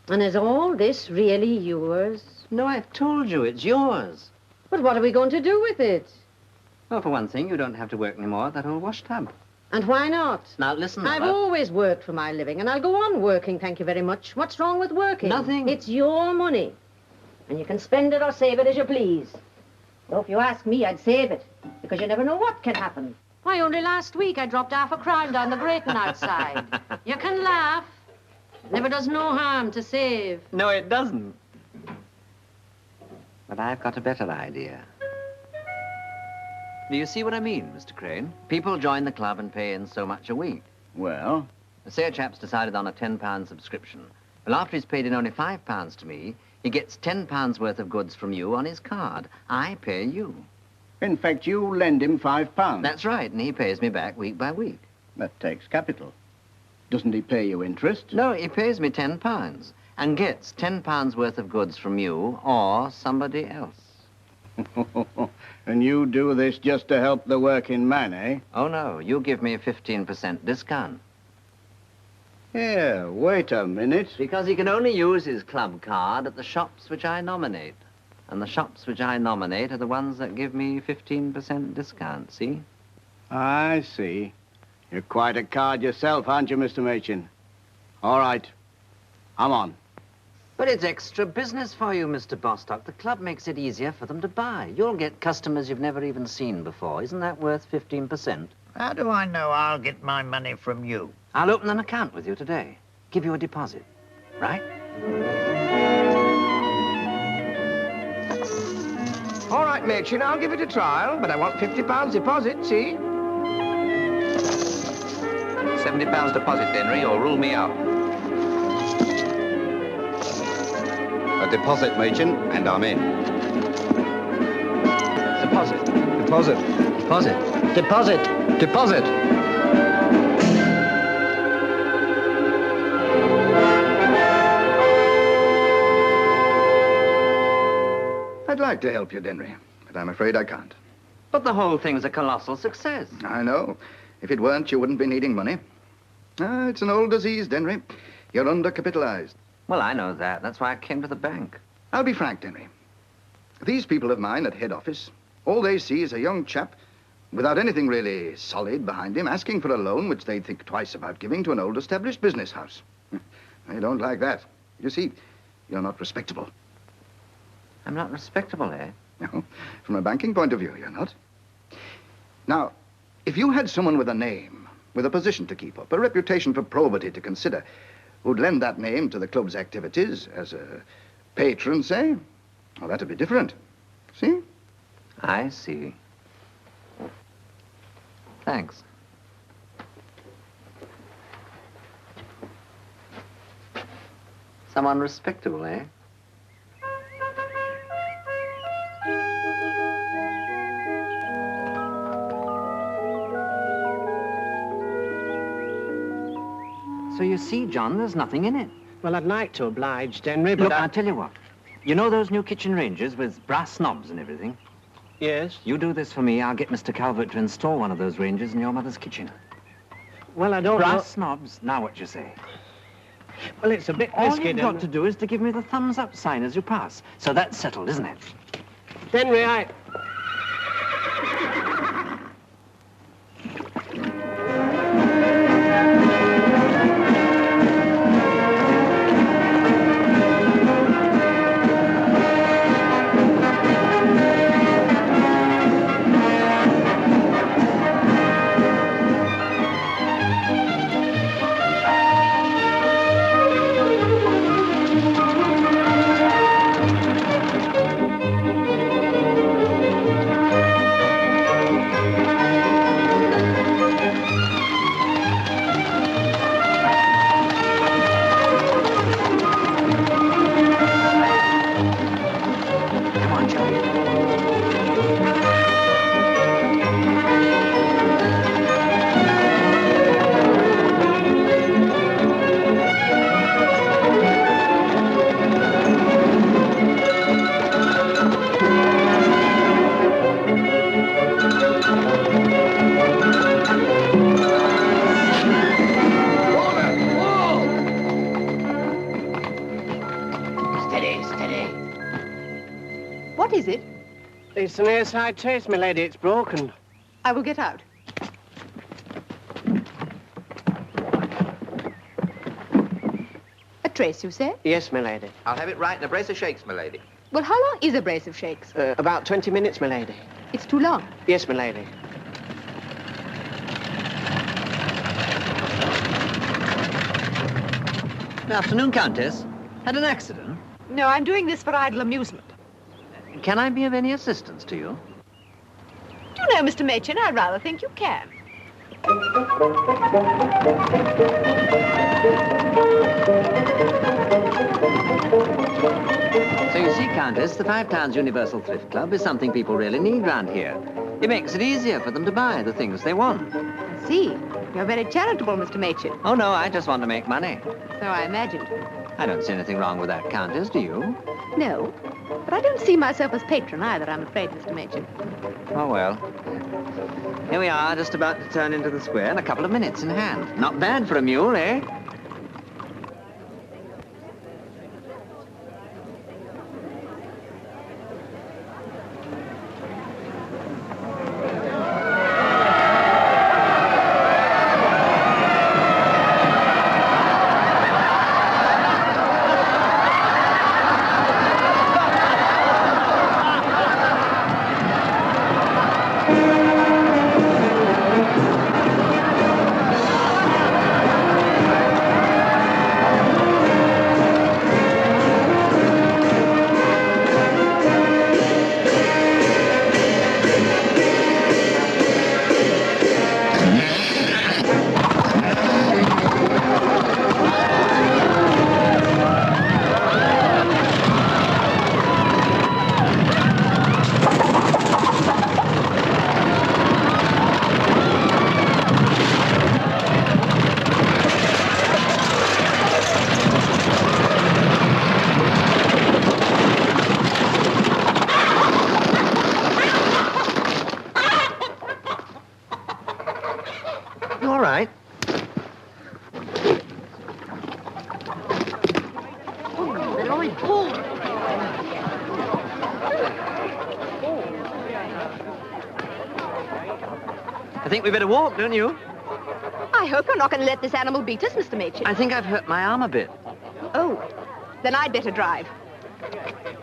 And is all this really yours? No, I've told you, it's yours. But what are we going to do with it? Well, for one thing, you don't have to work anymore at that old wash tub. And why not? Now, listen, I've Mother. always worked for my living, and I'll go on working, thank you very much. What's wrong with working? Nothing. It's your money. And you can spend it or save it as you please. Though if you ask me, I'd save it, because you never know what can happen. Why, only last week I dropped half a crown down the grating outside. You can laugh. Never does no harm to save. No, it doesn't. But I've got a better idea. Do you see what I mean, Mr. Crane? People join the club and pay in so much a week. Well? Say a chap's decided on a £10 subscription. Well, after he's paid in only £5 to me, he gets £10 worth of goods from you on his card. I pay you. In fact, you lend him £5. That's right, and he pays me back week by week. That takes capital. Doesn't he pay you interest? No, he pays me £10 and gets £10 worth of goods from you or somebody else. And you do this just to help the working man, eh? Oh, no, you give me a 15% discount. Yeah, wait a minute. Because he can only use his club card at the shops which I nominate. And the shops which I nominate are the ones that give me 15% discount, see? I see. You're quite a card yourself, aren't you, Mr. Machin? All right. I'm on. But it's extra business for you, Mr. Bostock. The club makes it easier for them to buy. You'll get customers you've never even seen before. Isn't that worth 15%? How do I know I'll get my money from you? I'll open an account with you today. Give you a deposit, right? All right, Machin, I'll give it a trial, but I want £50 deposit, see? £70 deposit, Henry, or rule me out. A deposit, Machin, and I'm in. Deposit. Deposit. Deposit. Deposit. Deposit. I'd like to help you, Denry, but I'm afraid I can't. But the whole thing's a colossal success. I know. If it weren't, you wouldn't be needing money. It's an old disease, Denry. You're undercapitalized. Well, I know that. That's why I came to the bank. I'll be frank, Denry. These people of mine at head office, all they see is a young chap without anything really solid behind him, asking for a loan which they think twice about giving to an old established business house. They don't like that. You see, you're not respectable. I'm not respectable, eh? No, from a banking point of view, you're not. Now, if you had someone with a name, with a position to keep up, a reputation for probity to consider, who'd lend that name to the club's activities as a patron, say, well, that'd be different. See? I see. Thanks. Someone respectable, eh? So you see, John, there's nothing in it. Well, I'd like to oblige, Henry, but Look, I'll tell you what. You know those new kitchen ranges with brass knobs and everything? Yes? You do this for me, I'll get Mr. Calvert to install one of those ranges in your mother's kitchen. Well, I don't Brass knobs, now what you say? Well, it's a bit All risky, you've got to do is to give me the thumbs up sign as you pass. So that's settled, isn't it? Henry, I... What is it? It's an airside trace, my lady. It's broken. I will get out. A trace, you say? Yes, my lady. I'll have it right in a brace of shakes, my lady. Well, how long is a brace of shakes? About 20 minutes, my lady. It's too long. Yes, my lady. Good afternoon, Countess. Had an accident? No, I'm doing this for idle amusement. Can I be of any assistance to you? Do you know, Mr. Machin, I rather think you can. So you see, Countess, the £5 Universal Thrift Club is something people really need round here. It makes it easier for them to buy the things they want. I see. You're very charitable, Mr. Machin. Oh, no, I just want to make money. So I imagined. I don't see anything wrong with that, Countess, do you? No, but I don't see myself as patron either, I'm afraid, Mr. Machin. Oh, well. Here we are, just about to turn into the square in a couple of minutes in hand. Not bad for a mule, eh? I think we better walk, don't you? I hope you're not going to let this animal beat us, Mr. Machin. I think I've hurt my arm a bit. Oh, then I'd better drive.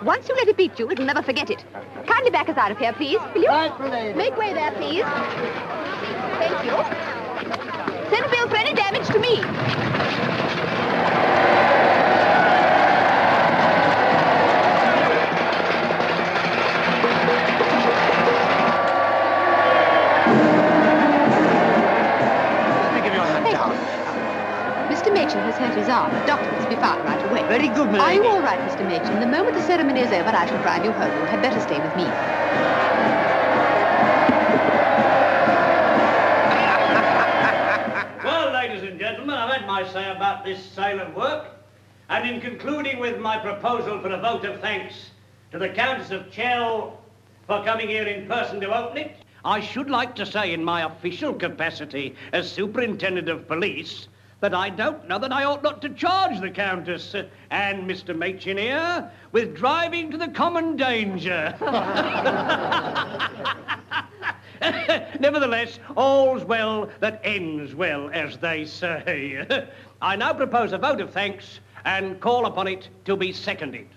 Once you let it beat you, it'll never forget it. Kindly back us out of here, please, will you? Right, lady. Make way there, please. Thank you. Send a bill for any damage to me. Mr. Machin has hurt his arm. The doctor must be found right away. Very good, my Are lady. you all right, Mr. Machin? The moment the ceremony is over, I shall drive you home. You had better stay with me. Well, ladies and gentlemen, I've had my say about this sale of work. And in concluding with my proposal for a vote of thanks to the Countess of Chell for coming here in person to open it, I should like to say in my official capacity as Superintendent of Police that I don't know that I ought not to charge the Countess and Mr. Machin here with driving to the common danger. Nevertheless, all's well that ends well, as they say. I now propose a vote of thanks and call upon it to be seconded.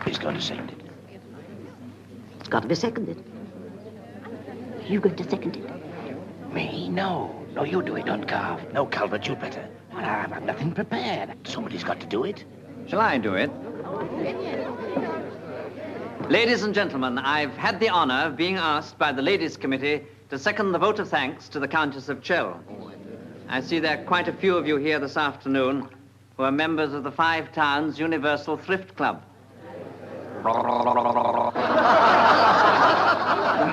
He's going to second it. It's got to be seconded. You going to second it? Me? No. No, you do it, don't carve. No, Calvert, you better. Well, I've nothing prepared. Somebody's got to do it. Shall I do it? Ladies and gentlemen, I've had the honor of being asked by the Ladies' Committee to second the vote of thanks to the Countess of Chell. I see there are quite a few of you here this afternoon who are members of the Five Towns Universal Thrift Club.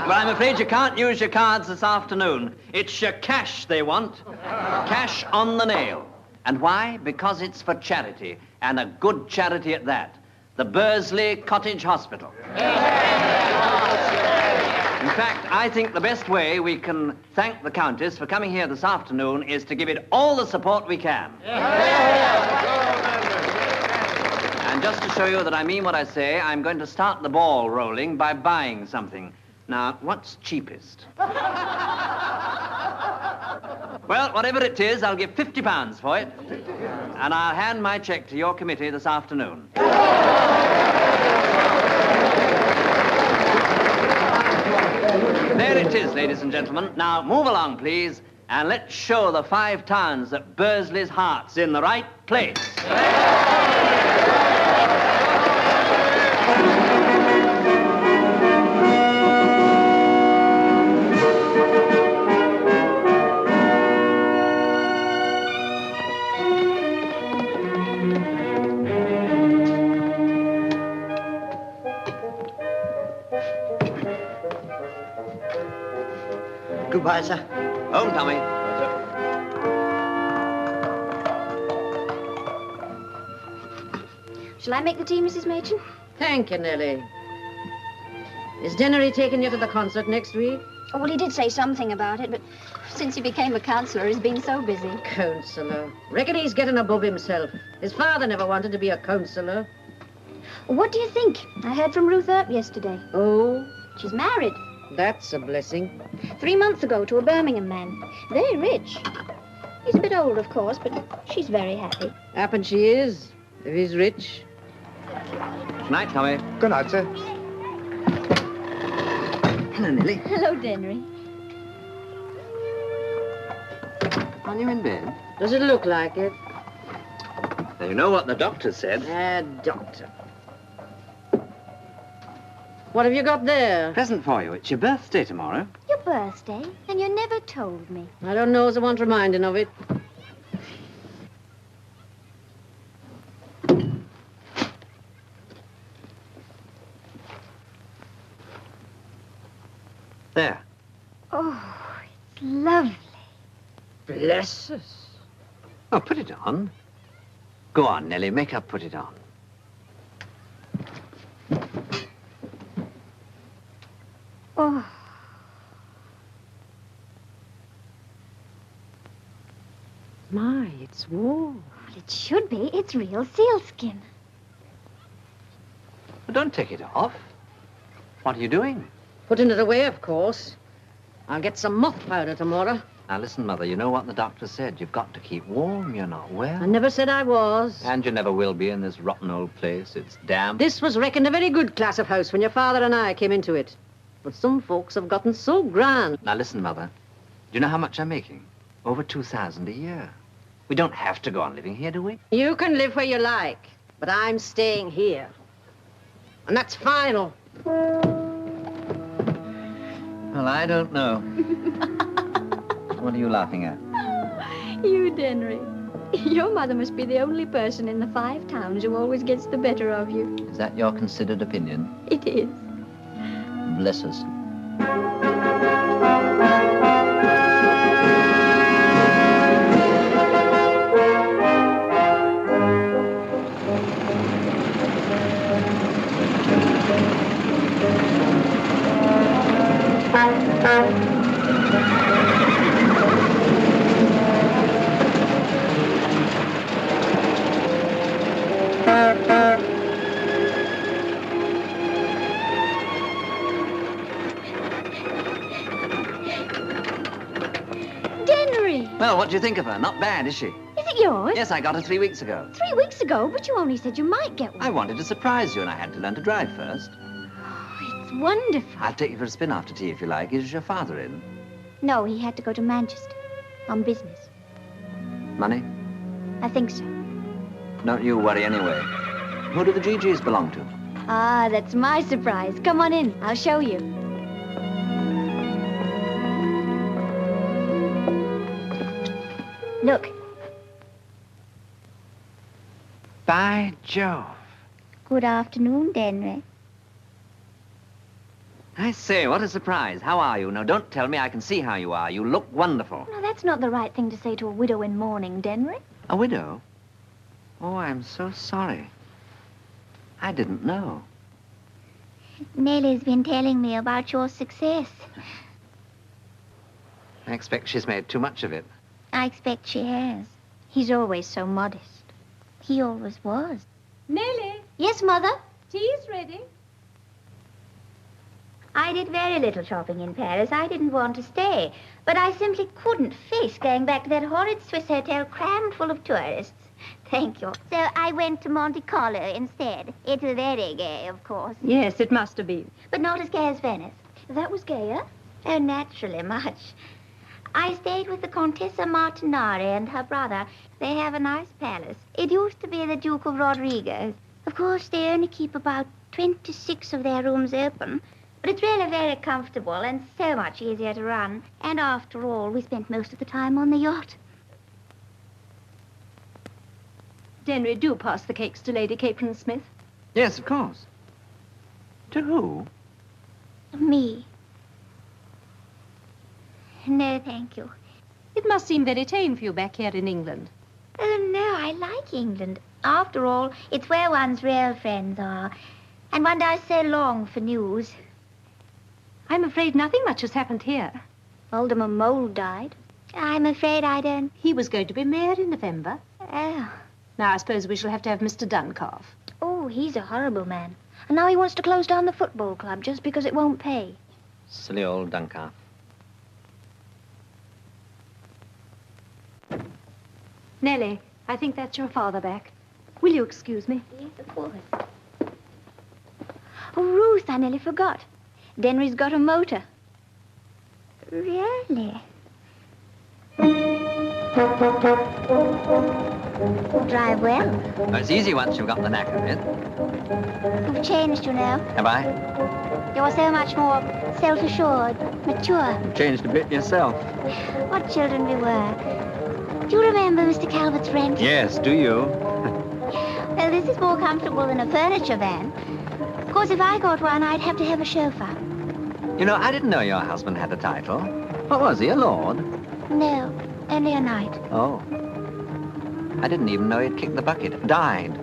Well, I'm afraid you can't use your cards this afternoon. It's your cash they want. Cash on the nail. And why? Because it's for charity, and a good charity at that. The Bursley Cottage Hospital. In fact, I think the best way we can thank the Countess for coming here this afternoon is to give it all the support we can. And just to show you that I mean what I say, I'm going to start the ball rolling by buying something. Now, what's cheapest? Well, whatever it is, I'll give £50 for it. And I'll hand my cheque to your committee this afternoon. There it is, ladies and gentlemen. Now, move along, please, and let's show the Five Towns that Bursley's heart's in the right place. Goodbye, sir. Home, Tommy. Shall I make the tea, Mrs. Machin? Thank you, Nellie. Is Dennery taking you to the concert next week? Oh, well, he did say something about it, but since he became a councillor, he's been so busy. Councillor. Reckon he's getting above himself. His father never wanted to be a councillor. What do you think? I heard from Ruth Earp yesterday. Oh? She's married. That's a blessing. 3 months ago to a Birmingham man. Very rich. He's a bit old, of course, but she's very happy. Happen she is, if he's rich. Good night, Tommy. Good night, sir. Hello, Nellie. Hello, Dennery. Are you in bed? Does it look like it? Now, you know what the doctor said. Doctor. What have you got there? Present for you. It's your birthday tomorrow. Your birthday? And you never told me. I don't know as I want reminding of it. There. Oh, it's lovely. Bless us. Oh, put it on. Go on, Nellie. Make up put it on. Oh. My, it's warm. Well, it should be. It's real sealskin. But don't take it off. What are you doing? Putting it away, of course. I'll get some moth powder tomorrow. Now, listen, Mother, you know what the doctor said. You've got to keep warm. You're not well. I never said I was. And you never will be in this rotten old place. It's damp. This was reckoned a very good class of house when your father and I came into it. But some folks have gotten so grand. Now, listen, Mother. Do you know how much I'm making? Over 2,000 a year. We don't have to go on living here, do we? You can live where you like, but I'm staying here. And that's final. Well, I don't know. What are you laughing at? You, Denry. Your mother must be the only person in the 5 towns who always gets the better of you. Is that your considered opinion? It is. Bless us. Well, what do you think of her? Not bad, is she? Is it yours? Yes, I got her 3 weeks ago. 3 weeks ago, but you only said you might get one. I wanted to surprise you, and I had to learn to drive first. It's wonderful. I'll take you for a spin after tea if you like. Is your father in? No, he had to go to Manchester on business. Money? I think so. Don't you worry anyway. Who do the GGs belong to? Ah, that's my surprise. Come on in. I'll show you. Look. By Jove. Good afternoon, Denry. I say, what a surprise. How are you? Now, don't tell me. I can see how you are. You look wonderful. No, that's not the right thing to say to a widow in mourning, Denry. A widow? Oh, I'm so sorry. I didn't know. Nellie's been telling me about your success. I expect she's made too much of it. I expect she has. He's always so modest. He always was. Nellie? Yes, Mother? Tea's ready. I did very little shopping in Paris. I didn't want to stay. But I simply couldn't face going back to that horrid Swiss hotel crammed full of tourists. Thank you. So I went to Monte Carlo instead. It's very gay, of course. Yes, it must have been. But not as gay as Venice. That was gayer? Oh, naturally, much. I stayed with the Contessa Martinari and her brother. They have a nice palace. It used to be the Duke of Rodriguez. Of course, they only keep about 26 of their rooms open. But it's really very comfortable and so much easier to run. And after all, we spent most of the time on the yacht. Denry, do pass the cakes to Lady Capron Smith. Yes, of course. To who? Me. No, thank you. It must seem very tame for you back here in England. Oh, no, I like England. After all, it's where one's real friends are. And one does so long for news. I'm afraid nothing much has happened here. Alderman Mole died. I'm afraid I don't... He was going to be mayor in November. Oh. Now, I suppose we shall have to have Mr. Duncalf. Oh, he's a horrible man. And now he wants to close down the football club just because it won't pay. Silly old Duncalf. Nellie, I think that's your father back. Will you excuse me? Yes, of course. Oh, Ruth, I nearly forgot. Denry's got a motor. Really? Drive well. Oh, it's easy once you've got the knack of it. You've changed, you know. Have I? You're so much more self-assured, mature. You've changed a bit yourself. What children we were. Do you remember Mr. Calvert's rent? Yes, do you? Well, this is more comfortable than a furniture van. Of course, if I got one, I'd have to have a chauffeur. You know, I didn't know your husband had a title. What was he, a lord? No, only a knight. Oh. I didn't even know he'd kicked the bucket. Died.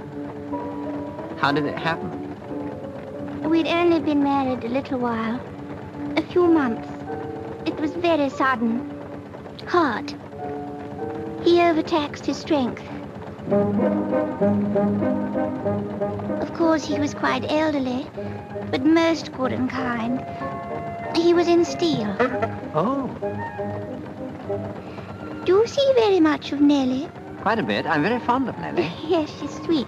How did it happen? We'd only been married a little while. A few months. It was very sudden. Hard. He overtaxed his strength. Of course, course, he was quite elderly, but most good and kind. He was in steel. Oh. Do you see very much of Nellie? Quite a bit. I'm very fond of Nellie. Yes, she's sweet.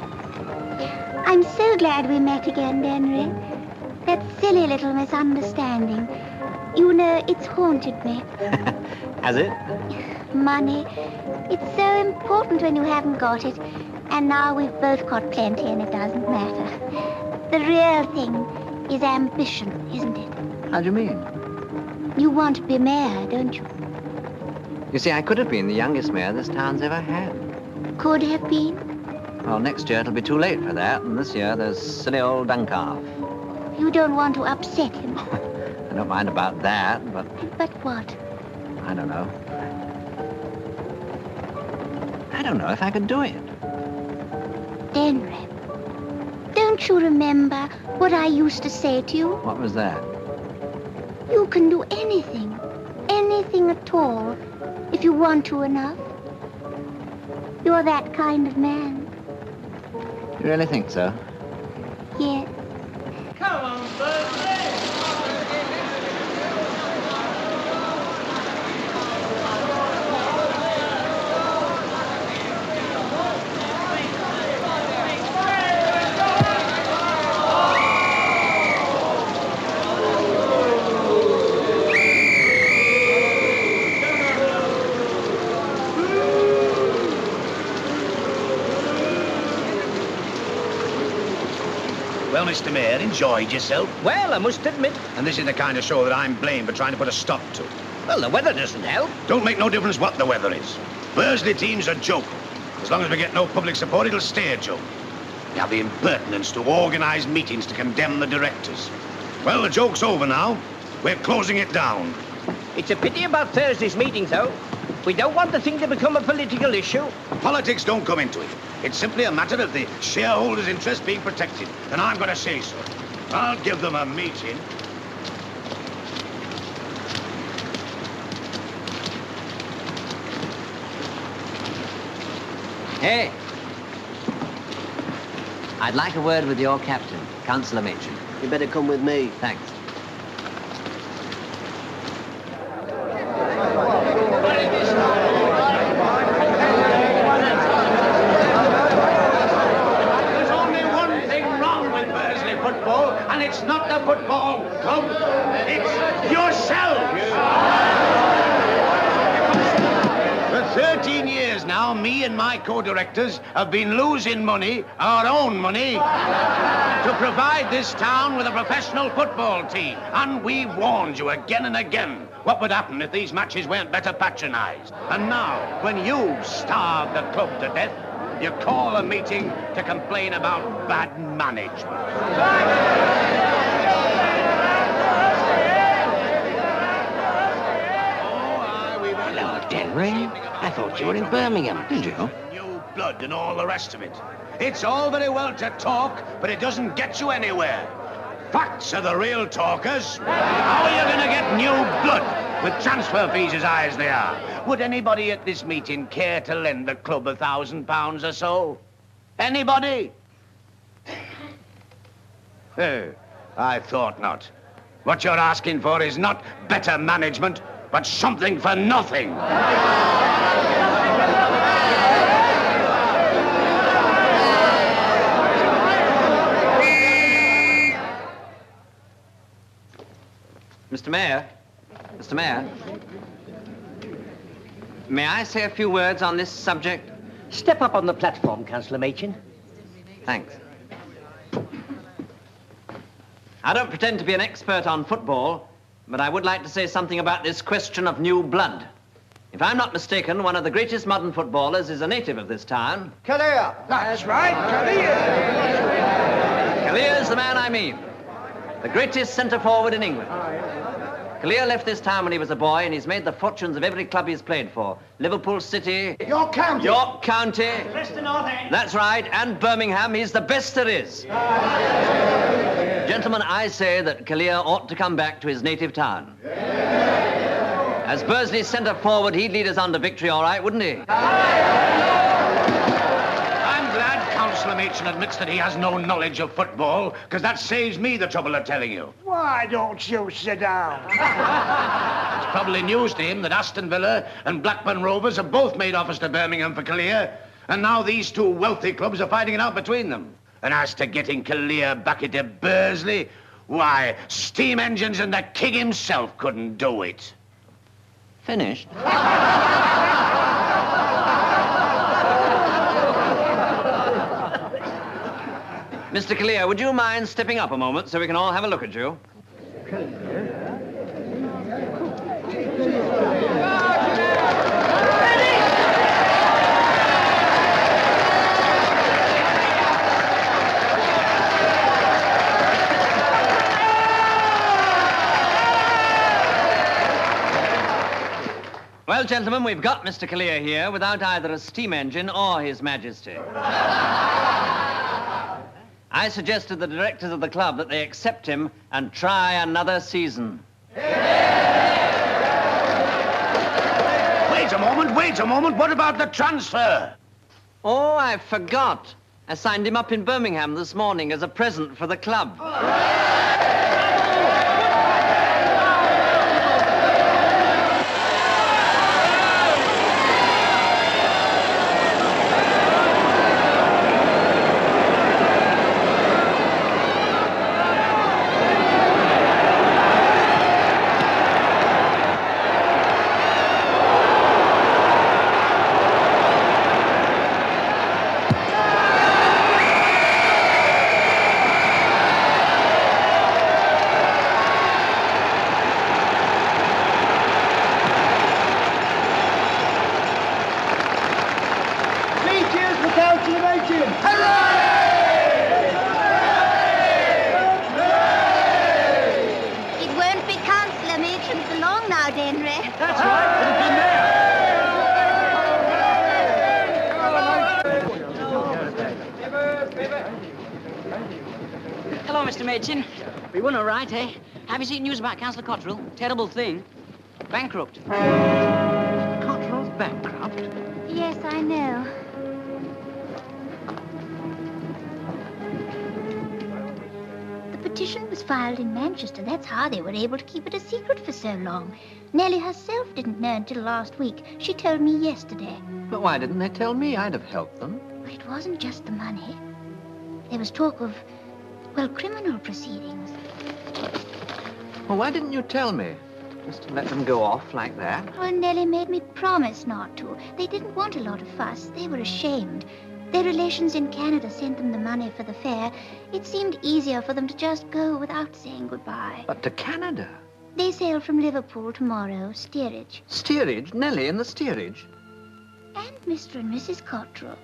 I'm so glad we met again, Henry. That silly little misunderstanding. You know, it's haunted me. Has it? Money. It's so important when you haven't got it. And now we've both got plenty and it doesn't matter. The real thing is ambition, isn't it? How do you mean? You want to be mayor, don't you? You see, I could have been the youngest mayor this town's ever had. Could have been? Well, next year it'll be too late for that, and this year there's silly old Duncalf. You don't want to upset him. I don't mind about that, but... But what? I don't know. I don't know if I could do it. Henry, don't you remember what I used to say to you? What was that? You can do anything. Anything at all. If you want to enough. You're that kind of man. You really think so? Yes. Come on, Thursday. Well, Mr. Mayor, enjoyed yourself? Well, I must admit. And this is the kind of show that I'm blamed for trying to put a stop to. Well, the weather doesn't help. Don't make no difference what the weather is. Bursley team's a joke. As long as we get no public support, it'll stay a joke. You have the impertinence to organise meetings to condemn the directors. Well, the joke's over now. We're closing it down. It's a pity about Thursday's meeting, though. We don't want the thing to become a political issue. Politics don't come into it. It's simply a matter of the shareholders' interest being protected. And I'm going to say so. I'll give them a meeting. Hey! I'd like a word with your captain, Councillor Machin. You better come with me. Thanks. There's only one thing wrong with Bursley football, and it's not the football club. It's yourselves. For 13 years now, me and my co-directors have been losing money, our own money, to provide this town with a professional football team. And we warned you again and again what would happen if these matches weren't better patronised. And now, when you've starved the club to death, you call a meeting to complain about bad management. Hello, Henry. I thought you were in Birmingham. Did you? New blood and all the rest of it. It's all very well to talk, but it doesn't get you anywhere. Facts are the real talkers. How are you going to get new blood with transfer fees as high as they are? Would anybody at this meeting care to lend the club £1,000 or so? Anybody? I thought not. What you're asking for is not better management, but something for nothing. Mr. Mayor, Mr. Mayor, may I say a few words on this subject? Step up on the platform, Councillor Machin. Thanks. I don't pretend to be an expert on football, but I would like to say something about this question of new blood. If I'm not mistaken, one of the greatest modern footballers is a native of this town. Kalia. That's right, Kalia. Kalia's the man I mean. The greatest centre-forward in England. Kalia left this town when he was a boy, and he's made the fortunes of every club he's played for. Liverpool City. York County. York County. Preston North End. That's right, and Birmingham. He's the best there is. Gentlemen, I say that Kalia ought to come back to his native town. As Bursley's centre-forward, he'd lead us on to victory, all right, wouldn't he? I'm glad, Councillor Machin admits that he has no knowledge of football, because that saves me the trouble of telling you. Why don't you sit down? It's probably news to him that Aston Villa and Blackburn Rovers have both made offers to Birmingham for Callear, and now these two wealthy clubs are fighting it out between them. And as to getting Callear back into Bursley, why, steam engines and the king himself couldn't do it. Finished? Mr. Callear, would you mind stepping up a moment so we can all have a look at you? Well, gentlemen, we've got Mr. Callear here without either a steam engine or His Majesty. I suggest to the directors of the club that they accept him and try another season. Wait a moment. What about the transfer? Oh, I forgot. I signed him up in Birmingham this morning as a present for the club. Hello, Mr. Machin. We won all right, eh? Have you seen news about Councillor Cottrell? Terrible thing. Bankrupt. Cottrell's bankrupt? Yes, I know. The petition was filed in Manchester. That's how they were able to keep it a secret for so long. Nellie herself didn't know until last week. She told me yesterday. But why didn't they tell me? I'd have helped them. It wasn't just the money. There was talk of, well, criminal proceedings. Well, why didn't you tell me? Just to let them go off like that? Well, Nellie made me promise not to. They didn't want a lot of fuss. They were ashamed. Their relations in Canada sent them the money for the fair. It seemed easier for them to just go without saying goodbye. But to Canada? They sail from Liverpool tomorrow, steerage. Steerage? Nellie in the steerage? And Mr. and Mrs. Cottrell.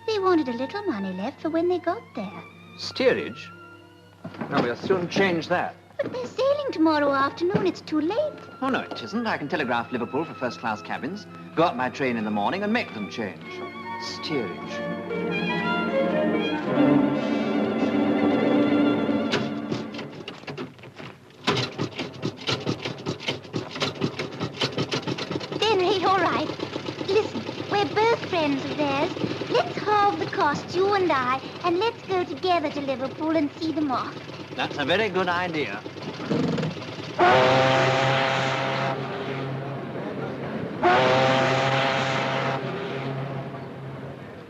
They wanted a little money left for when they got there. Steerage? Now, we'll soon change that. But they're sailing tomorrow afternoon. It's too late. Oh, no, it isn't. I can telegraph Liverpool for first-class cabins, go up my train in the morning and make them change. Steerage. Henry, all right. Listen, we're both friends of theirs. Let's halve the costs, you and I, and let's go together to Liverpool and see them off. That's a very good idea.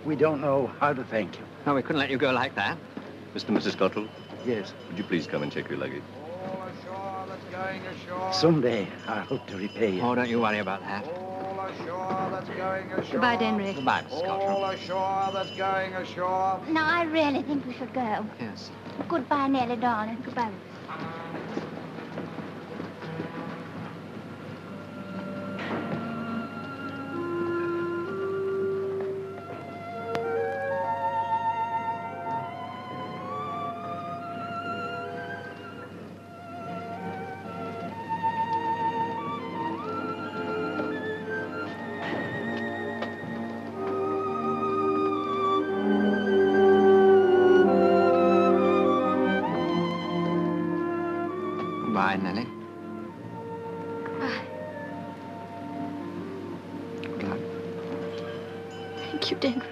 We don't know how to thank you. No, we couldn't let you go like that. Mr. and Mrs. Cottrell? Yes. Would you please come and check your luggage? Someday, I hope to repay you. Oh, don't you worry about that. Goodbye, Denry. Goodbye, Mrs. Cottrell. All ashore that's going ashore. Now, I really think we should go. Yes. Goodbye, Nellie, darling. Goodbye. Bye, Nellie. Bye. Good luck. Thank you, Denry.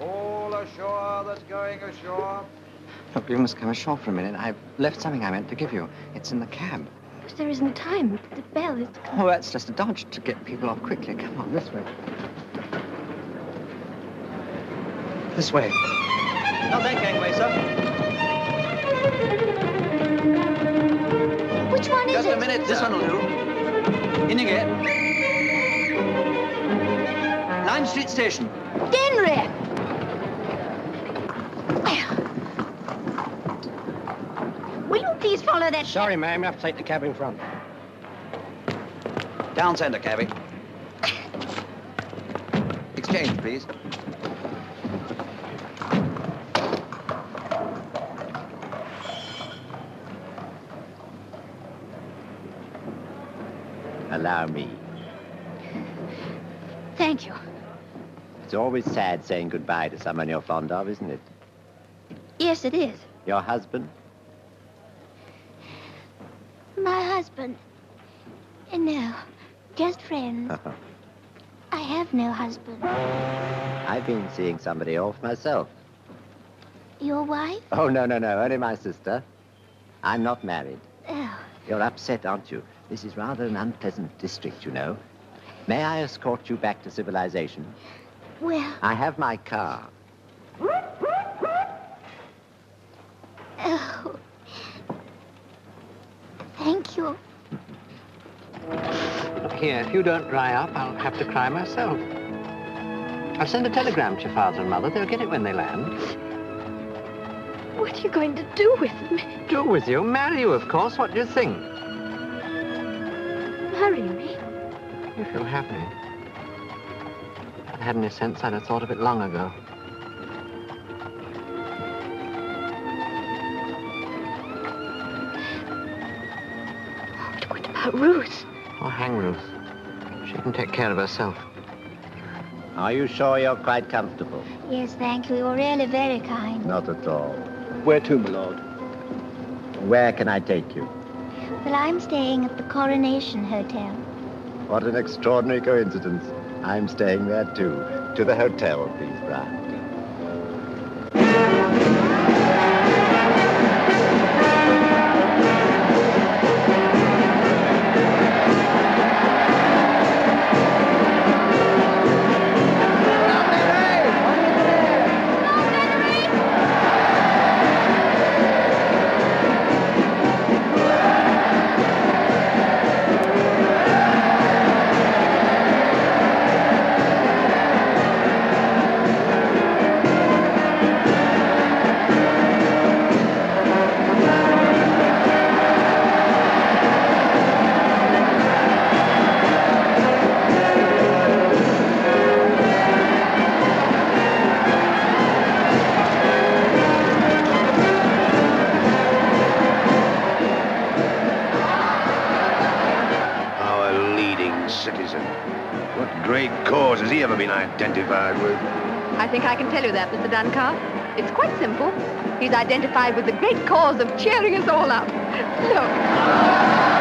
All cargo that's going ashore? Look, you must come ashore for a minute. I've left something I meant to give you. It's in the cab. But there isn't time. The bell is... Oh, that's just a dodge to get people off quickly. Come on, this way. This way. Not that gangway, sir. Which one is Just it? a minute, this one will do. In you get. Lime Street Station. Denry! Will you please follow that... Sorry, ma'am. You have to take the cab in front. Down centre, cabby. Exchange, please. Allow me. Thank you. It's always sad saying goodbye to someone you're fond of, isn't it? Yes, it is. Your husband? My husband. No, just friends. I have no husband. I've been seeing somebody off myself. Your wife? Oh, no, only my sister. I'm not married. Oh. You're upset, aren't you? This is rather an unpleasant district, you know. May I escort you back to civilization? Well... I have my car. Oh. Thank you. Look here, if you don't dry up, I'll have to cry myself. I'll send a telegram to your father and mother. They'll get it when they land. What are you going to do with me? Do with you? Marry you, of course. What do you think? Marry me? If you'll have me. If I'd had any sense, I'd have thought of it long ago. But what about Ruth? Oh, hang Ruth. She can take care of herself. Are you sure you're quite comfortable? Yes, thank you. You're really very kind. Not at all. Where to, my lord? Where can I take you? Well, I'm staying at the Coronation Hotel. What an extraordinary coincidence. I'm staying there, too. To the hotel, please, Brian. Identified with? I think I can tell you that, Mr. Duncalf. It's quite simple. He's identified with the great cause of cheering us all up. Look.